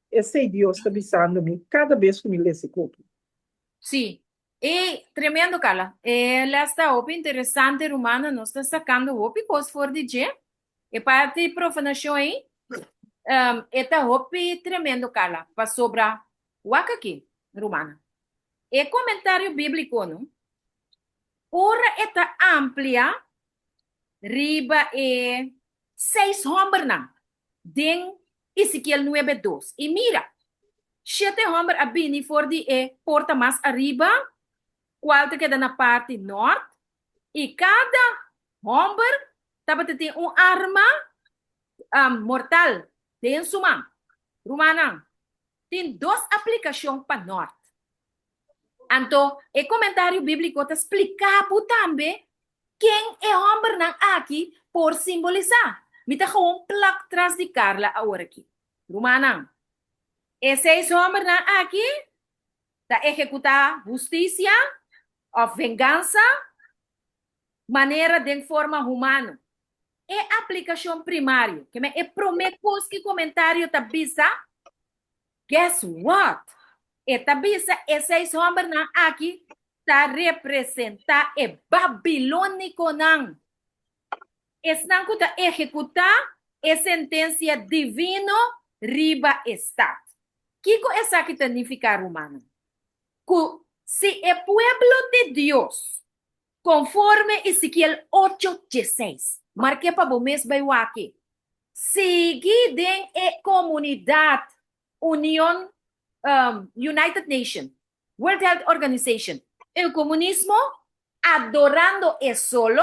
Esse Deus está avisando me cada vez que me lê esse culto. Sí, y tremendo, Carla. Esta OP interesante, Romana, nos está sacando OP, cos for de G. E parte de profanação aí, esta OP tremendo, Carla, para sobrar o aqui, Romana. E comentário bíblico, não? Ora, esta amplia, riba e 6 homens, não? Den Ezequiel 9:2. E mira, 7 homens a bini for de porta mais arriba, qual te queda na parte norte, e cada homem tem arma mortal dentro suma. Romana, tem 2 aplicações para norte. Então, o comentário bíblico está explicando também quem é o homem aqui por simbolizar. Me está com um plaque atrás de Carla agora aqui. Romana, esse homem aqui está executar justiça ou vingança, maneira de forma humana. É aplicação primária, que é prometo que comentário está bisa. Guess what? Está bisa esse homem aqui está representar o babilônico não. Esse não está executar a sentença divina riba estado. Que coisa que significa romano? Que se o pueblo de Deus, conforme Ezequiel 8:16, marque para o mês vai aqui, seguir a comunidade União United Nations, World Health Organization, o comunismo, adorando é solo,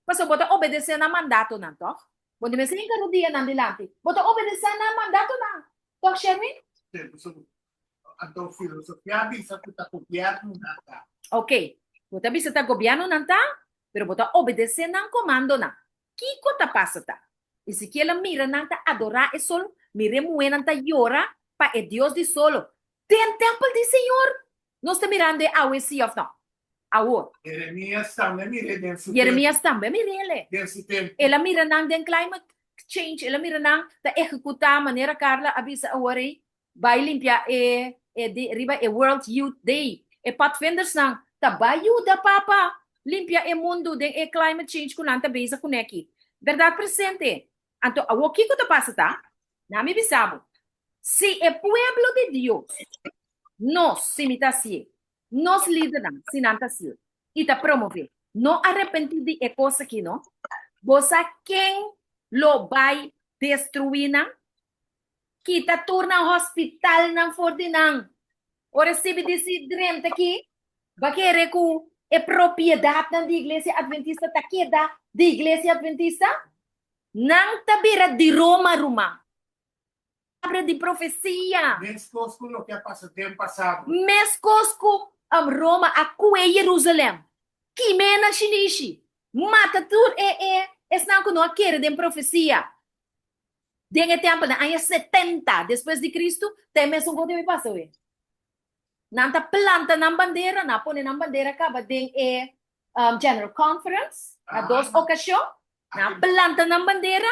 mas bota obedecer na mandato não, toh? Bota me sem cada dia não dilante, bota obedecer na mandato não, toh, Sherwin? Então, filosofia bisa que está governo nanta. Ok, bota bisa tá governo nanta, pero bota obedecer na comando não. Que coisa passa tá? E se que ela mira nanta adorar é solo, mire moe nanta llora para é Deus de solo. Tem templo de Senhor. Não está mirando a OEC of não. Awo. Jeremias também mire dentro. Jeremias também mire ele. Dentro tempo. Ela mira nang den climate change, ela mira nang ta executar maneira Carla avisa agora vai limpar riba World Youth Day. Pathfinders nang ta vai ajuda papa limpar o mundo den climate change com nanta beza com aqui. Verdade presente. Então, o que que passa tá? Na me bisabo. Se o pueblo de Deus nos imitasse, nos lidera, se não tá se e ta promover, não arrepentir de coisa que não. Você quem lo vai destruir não? Que ta torna hospital não for de não. Ora se me disse drente aqui, vai querer que é propriedade da igreja adventista ta queda da igreja adventista? Não ta bira de Roma. Abre de profecia. Mescos com o que passou tempo passado. Mescos com Roma, a Jerusalém. Kimena Shinishi. Mata tur esnan que não quer de profecia. Dengue tempo na ano 70 depois de Cristo, tem mesmo coisa que passa hoje. Nanta planta na bandeira, na pone na bandeira acaba den General Conference, na duas ocasiões, na planta na bandeira,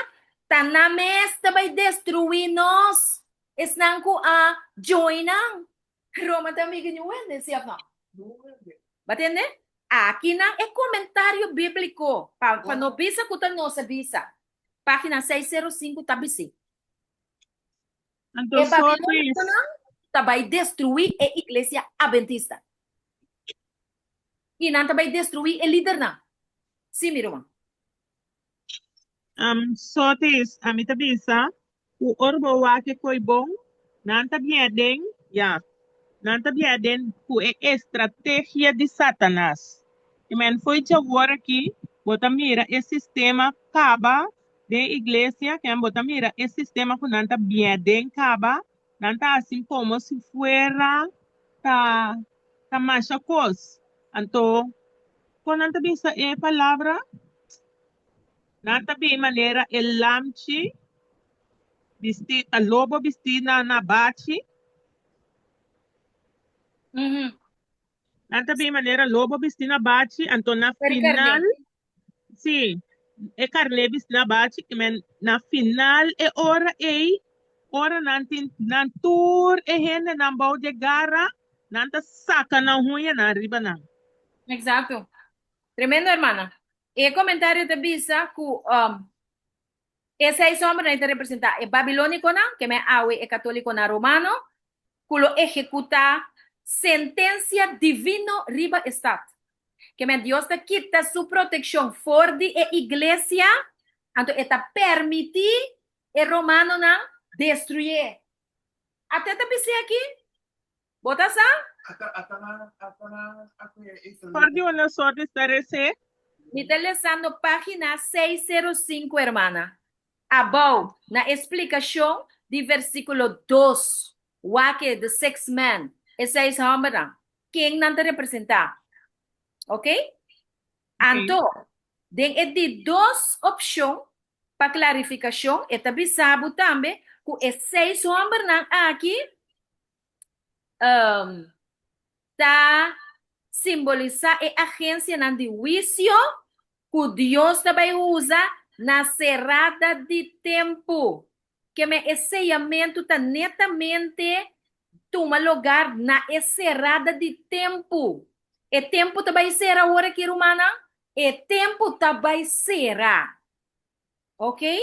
tá na mesa vai destruir nós. Esnan ko joinang. Roma também que não é nesse ano. Batende? Aqui não é comentário bíblico. Para não bisa que nossa visa. Página 605 tá bisi. Então, E Babilônia tá vai destruir a igreja adventista. E não tá vai destruir o líder não. Sim, minha irmã. Sotes, a mita bisa, o orbo wake koi bom, nanta bieden, ya, nanta bieden ku estratégia de Satanás. E men foi te agora aqui, bota mira, esse sistema acaba de igreja, que bota mira, esse sistema ku nanta bieden acaba, nanta assim como se fuera ta machacos. Então, quando nanta bisa é palavra, nanta bi maneira el lamchi, a lobo vestida na bate, nanta bi maneira lobo vestida na bate, então na final, sim, é carne vestida na bate, mas na final é hora nantur é rende na bau de garra, nanta saca na unha na riba na. Exato. Tremendo, hermana. E comentário de Bisa que esse é homem que representa o babilônico, que me awe é católico na romano, que lo executa sentença divino riba estado. Que me Deus te quita sua proteção fora de igreja, então está permitir o romano não destruir. Até te pensei aqui, bota só. Por de uma sorte estarece. Me está lendo página 605, hermana. Above, na explicação de versículo 2, Wake the six men, esse é o homem quem não te representa. Ok? Então, tem de duas opções para clarificação, e também sabe também que esses homens aqui está simbolizar a agência de juízo que Deus também usa na cerrada de tempo. Que me ensinamento está netamente toma lugar na cerrada de tempo. E tempo também será a hora que humana, e tempo também será. Ok?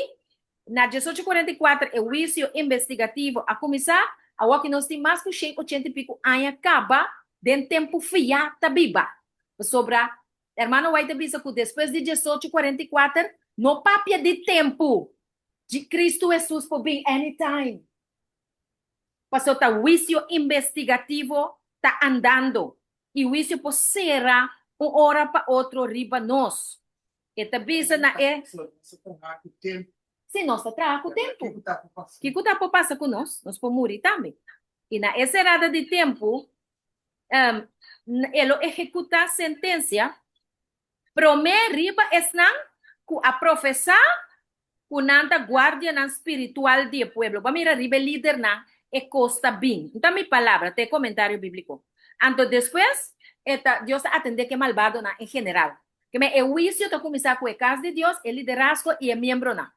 Na 1844, o juízo investigativo a começar, a que nós temos mais que 180 e pico anos acaba, de tempo fiata biba. Sobre a irmã White Bisa que depois de 1844, no papia de tempo de Cristo Jesus por vir anytime. Passou o juízo investigativo está andando. E o juízo por será uma hora para outro riba nós. E Bisa na se nós está com o tempo. O que está por passar com nós? Nós podemos morrer também. E na cerrada de tempo, ele executa a sentença, promete riba esnan que a professar que nanta guardia espiritual do pueblo. Vamos ir a riba líder na e costa bem. Então, minha palavra, tem comentário bíblico. Então, depois, Deus atende que malvado na em geral. Que me o juízo está começar com o caso de Deus, o liderazgo e o membro na.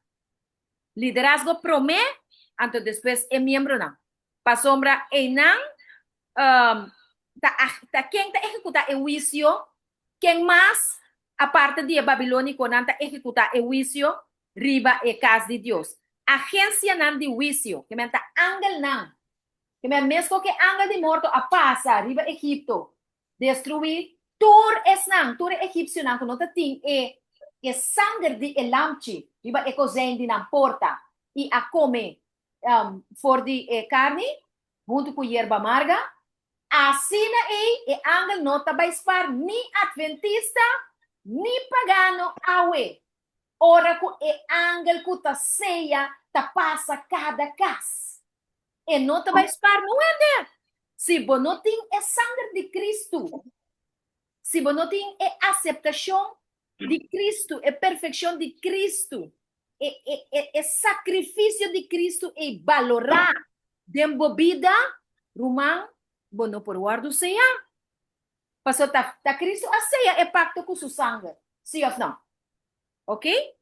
Liderazgo promete, então depois é membro na. Para sombra, e não, quem está executar o juízo, quem mais, a parte de babilônico, não está executar o juízo, riba e caso de Deus. Agência não de juízo, que me está ángel não. Que me mesmo que ángel de morto a passa, riba Egipto, destruir, tur egípcio não, que não tem e sangue de elamchi, riba e cozinha na porta, e a come for de carne, junto com erva amarga, assim e ángel não está vai espar ni adventista, ni pagano, awe. Ora que e ángel que ta ceia, ta passa cada casa. E não te vai espar, não é, né? Se você não tem o sangue de Cristo, Se você não tem a aceitação de Cristo, a perfeição de Cristo, e sacrifício de Cristo e valorar de vida, Romão, você não pode guardar ceia. Pastor, tá Cristo a ceia é pacto com seu sangue. Sim ou não? Ok?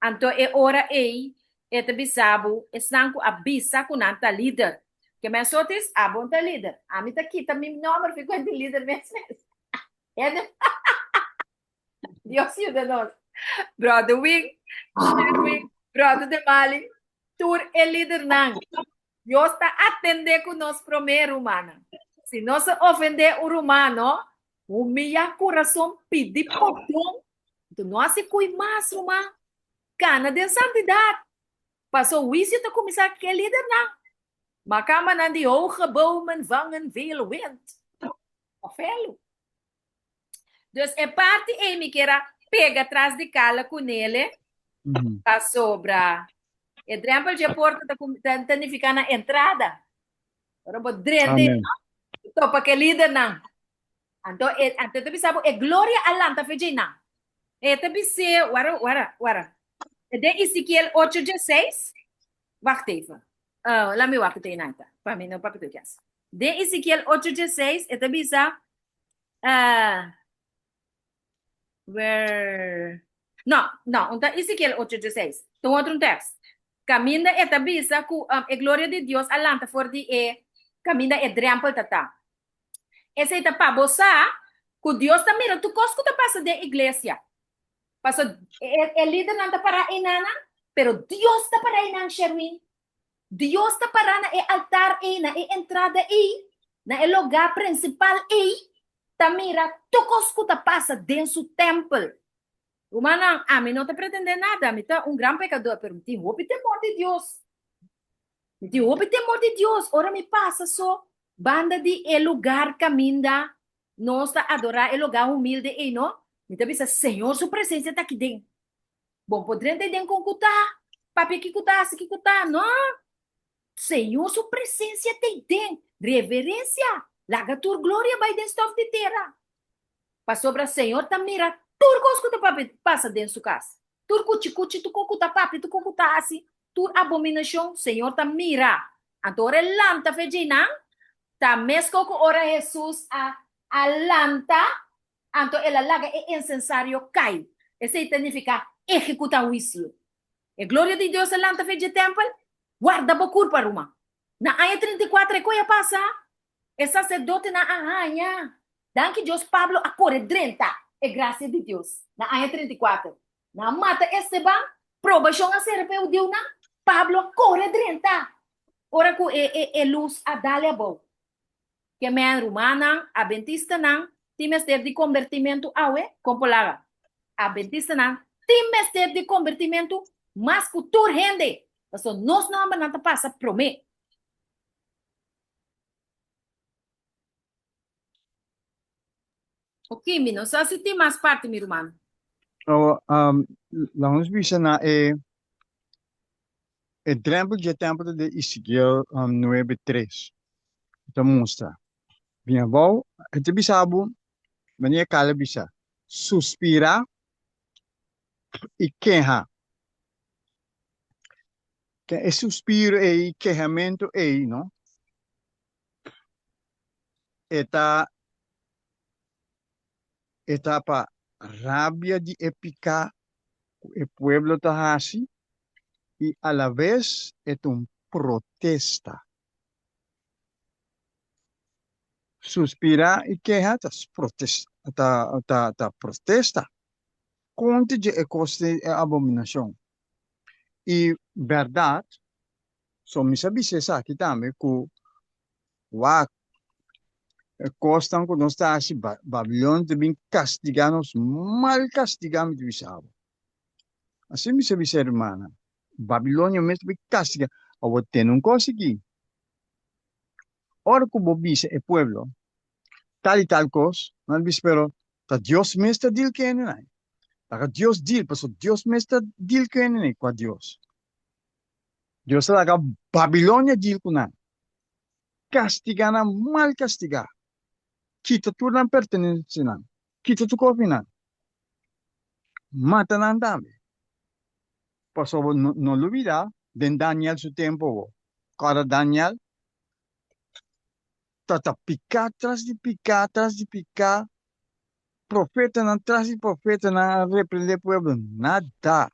Então, é hora aí, é também sabe, é sangue avisa com nanta líder. Que me sotes, bom tá líder. A mim tá aqui, tá meu número, fico de líder mesmo. É de... Deus ajuda nós. Brother Wing, Sherwin, brother de Mali, tur é líder não. Deus está atendendo com nós primeiro, humana. Se nós ofender o humano, humilha o coração, pedir perdão. Então, nós se cuida mais, humano. Cana de santidade. Passou o isso, tu começar que é líder não. Maar kan men aan die hoge bomen vangen veel wind? Ofelo. Dus é parte Amy que era pega atrás de cala com ele, para sobra. E drempel de porta tá ficar na entrada. Ora bo drende, então para que líder não. Então tu sabe é glória alanta fejina. E tu se wara. De Ezequiel 8:16. Wacht even. Laat me wachten tegen nata. Para mim não para que tu queres. De Ezequiel 8:16, e tu bisa where não, então Ezequiel 8:16. Tem outro texto. Caminha é tabisa com a glória de Deus alanta for de caminha é drempel tata. Esse é para você, que Deus tá mira tu cosco tá passa de igreja. Passa é líder não tá para inana, pero Deus tá para inan Sherwin. Deus tá para na altar na entrada na lugar principal tá mira tu cosco tá passa dentro do templo. Humana, a mim não tá pretendendo nada, a mim tá grande pecador, pero tem roupa temor de Deus. Tem roupa temor de Deus. Ora me passa só banda de lugar caminha, nós tá adorar lugar humilde não? Me tá pensa, Senhor, sua presença tá aqui dentro. Bom, poderia ter dentro com cutar, papi que cutar, se que cutar, não? Senhor, sua presença tem dentro. Reverência, larga tua glória vai dentro de terra. Para sobra Senhor tá mira tur coscuta papi passa dentro da casa. Tur cuchi tu cocuta papi tu cocuta assim. Tur abominação Senhor tá mira. Agora lanta fejina tá mesco com ora Jesus a lanta. Então ela laga incensário cai. Esse significa executar o juízo. E glória de Deus a lanta feje templo. Guarda bocur para uma. Na área 34 coisa passa. É sacerdote na arranha. Danke Deus Pablo a corre drenta. É graça de Deus. Na área 34. Na mata Esteban, provação a ser o Deus na Pablo corre drenta. Ora com luz a dália bom. Que men romana, adventista não, tem mestre de convertimento awe, compolaga. Adventista não, tem mestre de convertimento, mas cultura rende. Então, nós não vamos nada passa promet. Ok, não só se tem mais parte, meu irmão. Vamos ver na drempel de templo de Ezequiel 9:3. Então mostra. Vinha bom, a gente sabe, mania cala bisa. Suspira e queja. Que é suspiro e quejamento não? Etapa rabia de épica o pueblo tahasi y a la vez es un protesta. Suspira y queja, protesta contra de coste e abominación. Y verdad, son mis avisos aquí también que costan que no está así, Babilón también castiganos, mal castigamos de visado. Así me se dice, hermana. Babilônia mesmo me castiga. Ou tem coisa aqui. Ora como dice el pueblo, tal y tal cosa, no pero ta Dios me está dil que no hay. Ta Dios dil, pero Dios me está dil que no hay con Dios. Dios está acá Babilônia dil con hay. Castigana mal castigar. Quita tu não pertenece não. Kita tu kopi na. Mata na dami. Paso no olvida, den Daniel su tiempo. Cada Daniel, tata picar, tras de picar. Profeta na tras de profeta na repreender pueblo. Nada.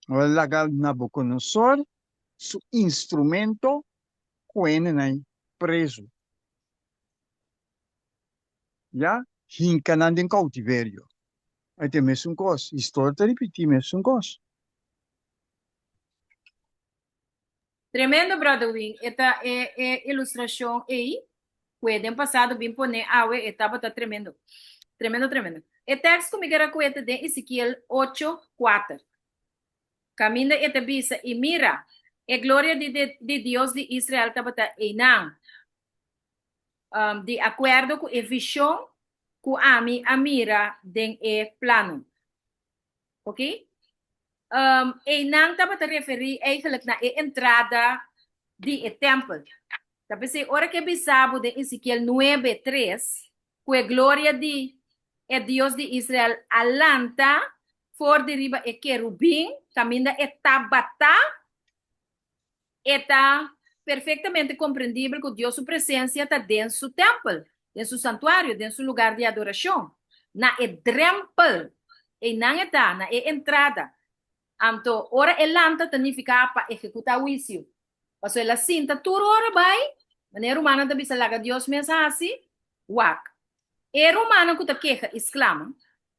Laga Nabucodonosor, su instrumento, cuenen ahí preso. Ya, hincanando em cautiverio. Aí tem mesmo coisa. História está repetindo mesmo coisa. Tremendo, brother Wing. Esta ilustración ahí, pueden pasado bien poner agua, etapa está tremendo. Tremendo, tremendo. El texto me queda cuenta de Ezequiel 8:4. Camina esta visa y mira, la gloria de Dios de Israel estaba en de acuerdo con la visión que a mí mira den el plano. ¿Ok? Enang estaba referir eigenlijk naar de entrada de templo. Tapi se ora que bisabo de Ezequiel 9:3, que gloria de Dios de Israel alanta for deriva e querubim, camina e tabata, está perfectamente compreendible que Dios su presencia está dentro de su templo, dentro de su santuario, dentro de su lugar de adoración. Na e drempel, e na está, na e entrada. Anto, ora elanta significa para ejecutar juicio. Paso la cinta, tu ora vai, maneira humana da bisa laga Dios mensa assim, wak. Era humano que ta queja, exclama,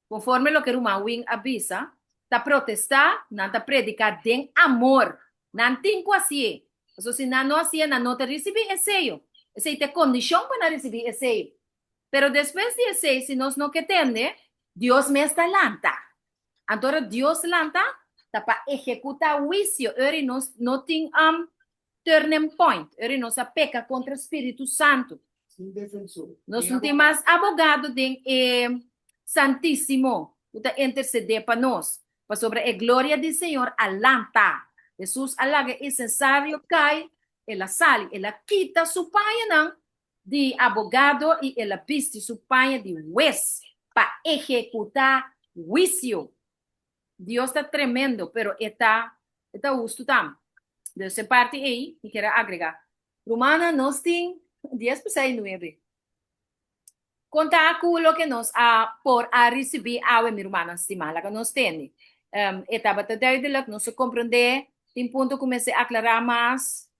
conforme lo que Roma wing avisa, ta protestar, não ta predicar den amor, não tem quase. Paso se não assim, não te receber esse esse te condição para receber esse. Pero después de esse, se nós não que tende, Dios me está lanta. Agora Dios lanta, ta para ejecutar juicio, eri no tem turning point, eri nos peca contra o Espírito Santo. Sin defensor. Nós não temos mais abogado de Santíssimo, que interceder para nós, para sobre a glória do Senhor alanta. Jesus alaga é necessário cai, ela sale, ela quita su paia não de abogado e ela viste su paia de juez para executar juicio. Dios está tremendo, pero está justo también. De esa parte ahí, y quiero agregar. Romana nos tiene 10:9. Contar con lo que nos por recibir agua, mi hermana estimada, que nos tiene. Estaba duidelijk, no se comprende, en punto comecei a aclarar más,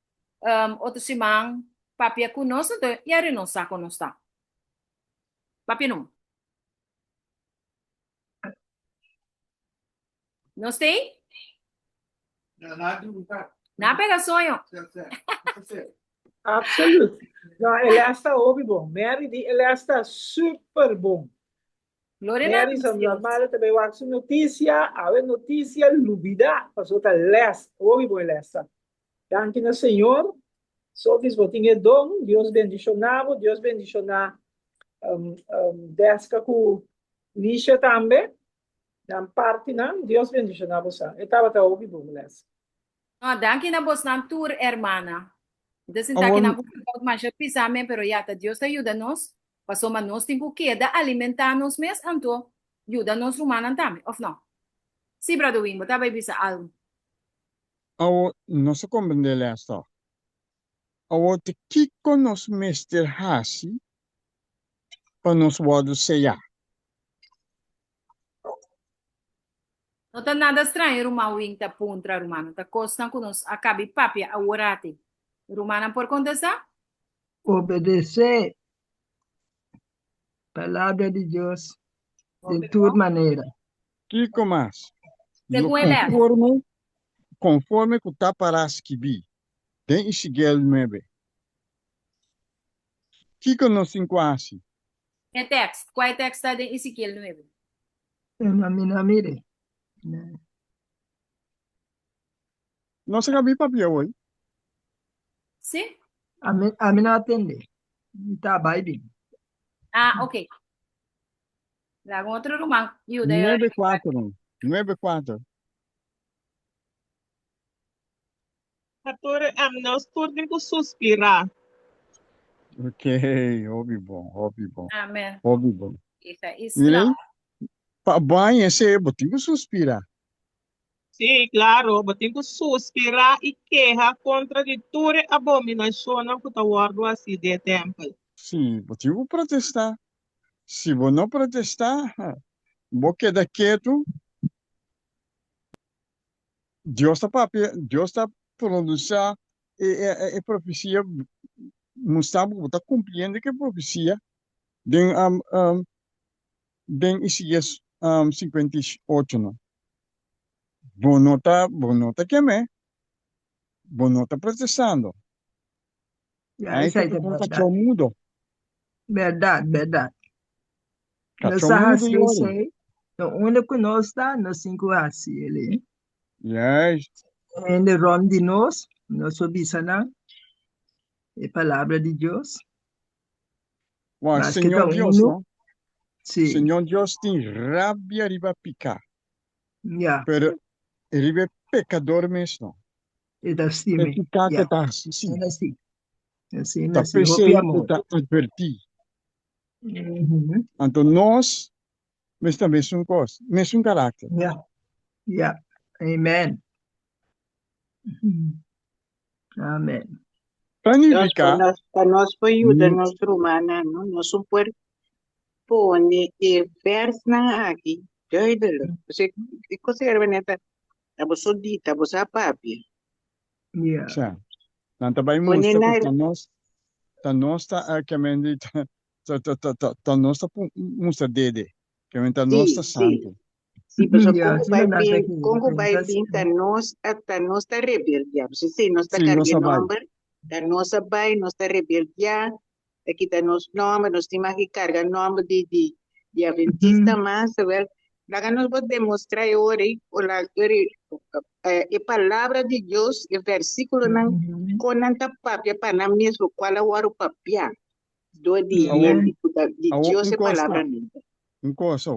otro semana, papia con nosotros, y ahora no saco no está. Papia no. ¿No está ahí? Nada de lugar. Na pega sonho. Absoluut. Nou, ela está ouve bom. Mary, ela está super bom. Glória a Mary, Deus. são normal, também vai ser notícia, a notícia, lubida, passou a les, ouve bom ela está. Danke ao Senhor, só fiz botinha dom, Deus bendicionava, Deus bendicionava, desca com lixa também, na parte, não, Deus bendicionava, eu estava a ouvir bom ela está. No, danke na vos na tour, hermana. Entonces, aquí na vos más pisame, pero ya ta Dios te ayúdanos. Pasó más nos tiempo queda alimentarnos mes, anto, ayúdanos rumana también, of no? Sí, brother Wimbo, ta vai bisa algo. Awo, no se comprende esta. Awo, te kiko nos mester hasi, pa nos wadu seya. No tá nada estranho, Ruma Wing ta puntra, Rumana. Ta costa com nos acabe papia a orate. Rumana, por contestar? Obedecer palavra de Deus de toda maneira. Kiko mas. Según el Conforme que tá paras que bi. Tem Ezequiel 9. Kiko nos cinco hasi. É texto. Qual é o texto de Ezequiel 9? Na minha mire. Não se cabe papia hoje. Sim? A mim não atende. Tá, Bible. Ah, ok. Lá com outro Rumano. 9:4. 9:4. Pastor, nós temos que suspirar. Ok, ouvi bom. Amém. Ouvi bom. Esta Mire, Islam. pa banho esse botigo suspira. Sí, claro, mas tem que suspirar e quejar contra de toda abominação que está guardando assim de templo. Sim, botigo protestar. Se você não protestar, vou quedar quieto. Deus está pronunciando a profecia. Mostramos que está cumprindo que a profecia. Den Isaías 58, não. Bonota que me, bonota protestando. Yeah, Aí isso que aí tu é com verdade. cachorro mudo. Verdade, verdade. Nós Cachorro mudo e assim, olha. sei. O único que nós está, nós cinco assim, ele. Yes. Ele rom de nós obisana, a palavra de Deus. Mas Mas que tá Senhor Deus, uno, não? sim. Senhor Deus tem rabia riba picar. Yeah, Pero riba pecador mesmo. e da É stime. picar que Yeah, tá assim. assim. Assim, Tá assim, hope perseguindo, amor. tá advertir. Uhum. Então nós, mas também são coisas, mesmo caráter. Yeah, yeah. Amen. Mhm. Amen. Planificar, Para nós foi ajuda hum, nós romana, não? Nós não pode pôr e vers na aqui. Doido, você considera neta, a você dita, a você papi. Yeah. já. Não tá bem Pone mostra na que nós tá que mendi tá nós tá mostra dede. Que mendi nós tá sim, sim. santo. Sim, mas Yeah, Congo assim vai não bem, tem que Congo vai representar. bem, tá nós tá rebelde. Você sei, nós tá Sim, nós carregando vai. número, tá nós vai, nós tá rebelde. Aqui tá nós nome, nós temos que carregar nome de adventista, Mhm. mas, well, lá nós vamos demonstrar agora, a palavra de Deus, o versículo não, Mhm. com nanta papia, para na mesmo, qual é o papia, do Amen. de Deus, a palavra não. Um coisa,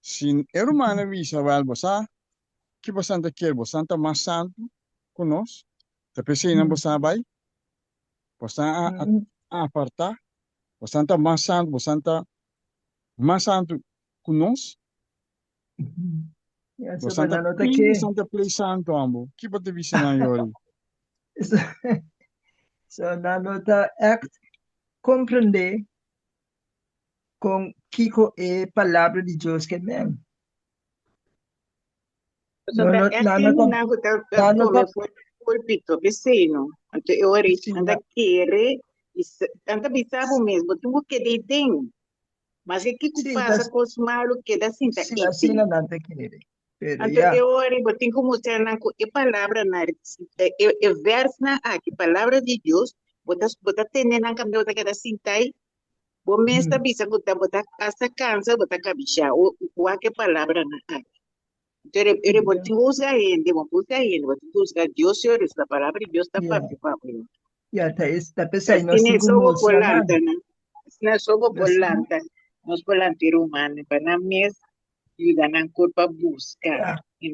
se era humano visa vai bosa, que você anda quer, você anda mais santo conosco. Tá pensando não você vai, você Mhm. a apartar, você anda mais santo conosco. Mhm. Yeah, so Você anda banana pin, que você anda play santo ambo. Que pode visa na yori. so na nota act compreender com Kiko e palavra de Deus que mesmo. So No, da no, na assim nota, na guta na come nota, por pito vecino. Anto eu ori sim, anda querer anda bisabo mesmo tu que de tem. Mas o que sim, passa com os malos que da cinta sim, assim item. na nota que pero Anto yeah. eu ori botin como mostrar na e palavra na e verso na aqui palavra de Deus botas tendo na cambio da cada cinta aí. Bom mesmo bisa botar hasta cansa botar cabicha o que palavra na aqui. Ele botou usa ele, botou usa ele, botou usa Deus senhor, essa palavra de Deus está para Yeah, papai. yeah, tá pensando nós Assim é cinco só o moços lá, polanta, né? Assim é só o nós cinco, polanta. Nós polanteiro humano, para na mesa, e da na corpo buscar, yeah, e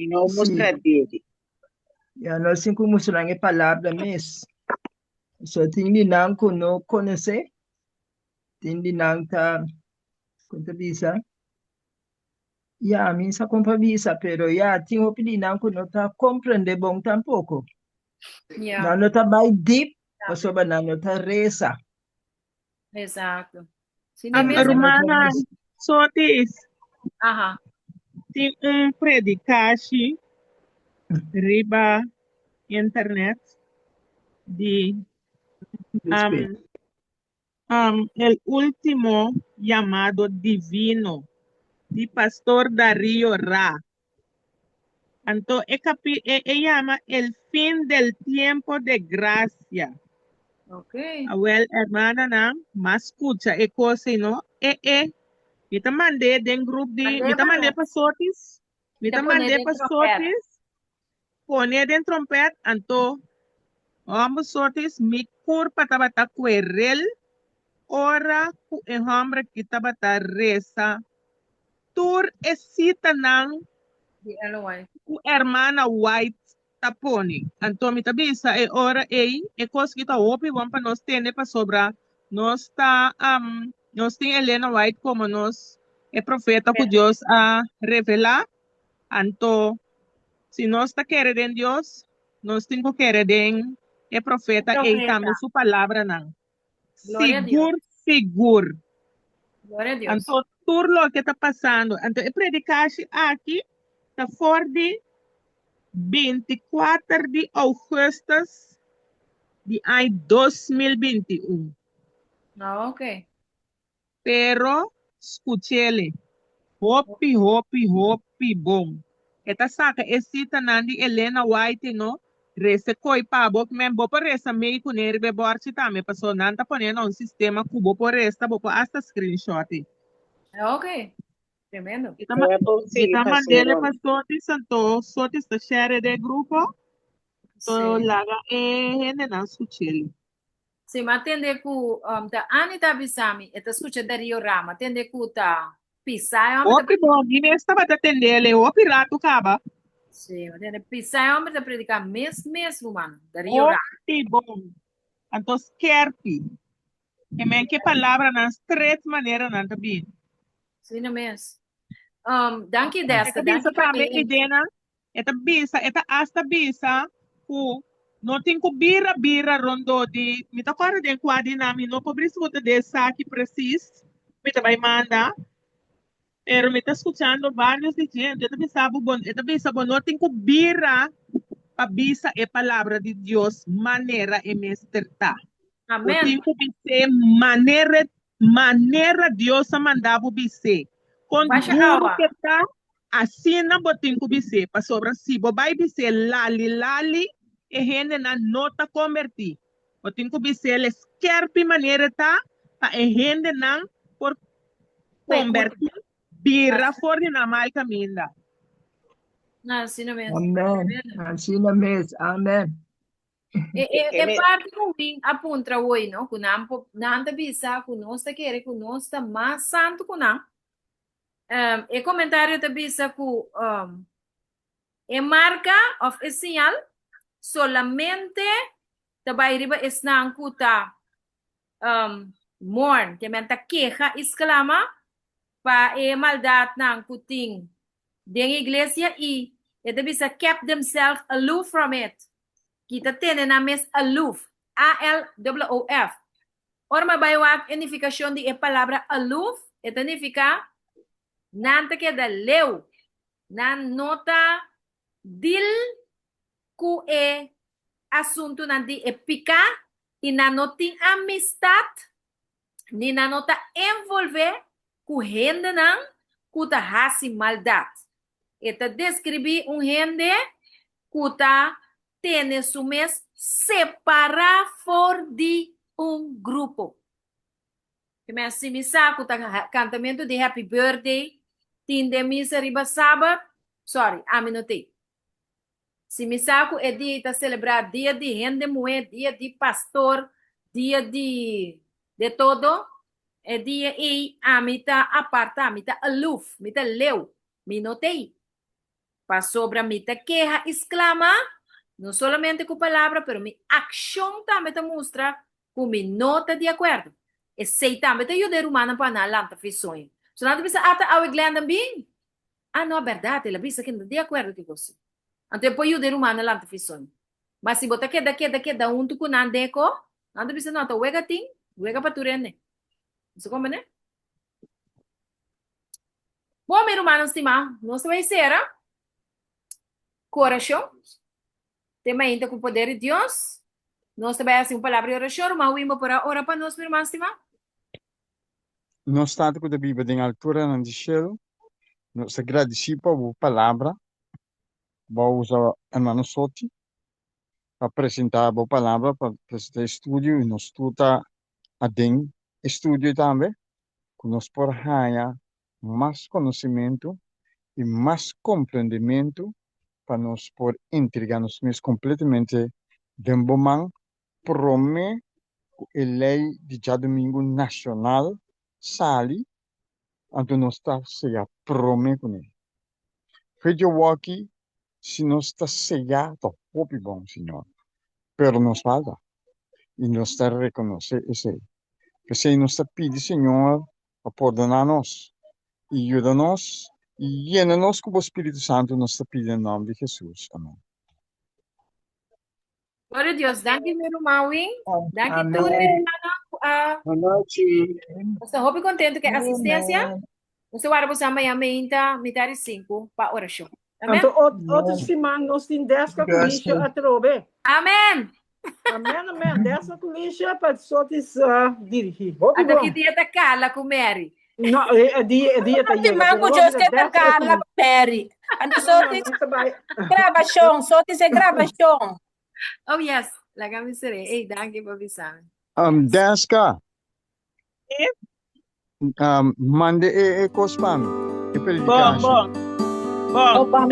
não sim, mostrar dele. yeah, nós cinco moços lá é palavra mesmo. So tem de não conhecer, tem de não tá, quanto bisa, yeah, minha compra bisa, pero yeah, tem opinião que não tá compreender bom tampouco. Yeah, Na nota mais deep, ou sobre na nota resa. exato. Se nem Na mesmo. nota Romana, resa. só Aham. tem predicache riba internet de Respeito. el último llamado divino de Pastor Darío Ra. Entonces, llama el fin del tiempo de gracia. Ok. Well, hermana, na, mas escucha, cosa, no, mita mande den grupo de, mita mande pa sotis, mita mande pa sotis, pone den trompet, anto, ambos sotis, mi curpa tabata cuerel, ora, ku e hombre kita bata resa, tur esita nang, Di LY. ku hermana white, taponi. Anto mita bisa, ora, cosa kita opi, wampa nos tene pa sobra, nos ta, nós tem Helena White como nós é profeta que Deus a revelar. Então, se nós está querendo Deus, nós temos que querer é profeta e Profeta. também sua palavra não. Glória a Deus. Seguro. Glória a Deus. Então, tudo o que está passando. Então, a predicação aqui está fora de 24 de agosto de ano 2021. Ah, ok. Pero, escúchele. Hopi, bom. Esta saca é cita nandi Helena White, no? Rese koi pa bok men bo por essa meio com ele be borte também passou nanta ponendo um sistema cubo por esta bo hasta screenshot. Ah, ok. Tremendo. Kita mandele passou de santo sorte esta share de grupo to Sim. laga hende não escutele. Sim, mas atende ku da Anita Bisami, eta escucha Dario Rama, atende ku ta pisai homem Hopi bom, e me estava atendendo, hopi rato caba. Sim, atende pisai homem da predicar mesmo, mano. Dario Rama. Hopi bom. Então, skerpi. E men que palavra nas três maneiras não tá bem. Sim, não mesmo. Danke desta, Esta bisa danke para também idena, esta hasta bisa ku não tem que bira rondo de, me tá fora de quadri na mi não pobre escuta de saque preciso, me tá vai mandar, pero me tá escutando vários de gente, esta bisa bom, não tem que bira a bisa é palavra de Deus, maneira e mesterta. O Amém. tempo bise maneira Deus a mandava o bise. Com Baixa duro awa. que tá, assim na botin com bise. Para sobra si, bobai bise lali, e rende na nota converti. Botin com bise, ele esquerpe maneira tá, para e rende na por convertir, birra fora na mal caminho. Não, assim não mesmo. Amen. Assim mesmo. Amen. É parte com mim apunta hoje, não? Que não tá bisa, que nós tá querendo, que nós tá mais santo que não. E comentário tá bisa que é marca of é sinal solamente tá vai riba esnang que tá mourn, que menta queja, exclama pa e maldade nang kuting deng iglesia e tá bisa kept themselves aloof from it. Kita tiene na mes aloof, A-L-O-O-F. Ora mabayawak unificación de a palavra aloof, ito significa nanta que da leu, nan nota dil ku e asunto nanti e pica e na noting amistad ni na nota envolver ku gente nan ku ta hasi maldad. Ito descrevi gente ku ta tiene su mes separar for de grupo. Que me assim me saco tá cantamento de happy birthday, tinde missa riba sábado, sorry, a minute. Se me saco é dia tá celebrar dia de rende moed, dia de pastor, dia de todo, é dia e a mita aparta, a mita aloof, mita leu, minotei. Passou para mita queja, exclama, não somente com palavra, pero mi acción também te mostra com mi nota de acordo. E sei também te ajuda humana para na lanta fissões. So não te pensa ata ao igreja bem. Ah, não é verdade, ela pensa que não de acordo com você. Então depois ajuda humana lanta fissões. Mas se botar queda tu com não deco, não te pensa não, tá wega ting, wega para tu rene. Isso como né? Bom, meu irmão, estima, nós vai ser coração. Tema ainda com o poder de Deus. Nós também assim uma palavra de oração, mas vamos para orar para nós, irmãos, estima. Não está com a Bíblia em altura não de céu. Nós agradecemos por palavra. Vou usar a mano sorte para apresentar a palavra para o estúdio e nós estuda a den estúdio também. Que nós por ganhar mais conhecimento e mais compreendimento para nós por entregar-nos completamente de um bom promete a lei de já domingo nacional sali então nós está chegar promete com ele. Feito o aqui se nós está chegar tá pouco bom senhor, pero nos falta e nós está reconhecer esse. Que se nos pide, Senhor, a perdonar-nos e ajuda-nos e llena-nos com o Espírito Santo, nos pede em nome de Jesus. Amém. Glória a Deus. Danke, meu irmão. Danke, tudo, Amém. irmão. Boa noite. Estou muito contente com a assistência. Você vai para amanhã, metade 5, para a oração. Amém? Então, outra semana nós temos 10 caculicha a trobe. Amém. Amém. 10 caculicha para só dirigir. Até que dia tá Carla com Mary. Não, é dia tá Ti manco José da Carla Perry. Ando só te gravação, só te gravação. Oh, yes. Legal, me serei. Ei, danke por avisar. Deska. Mande e cospan. Bom. Opa,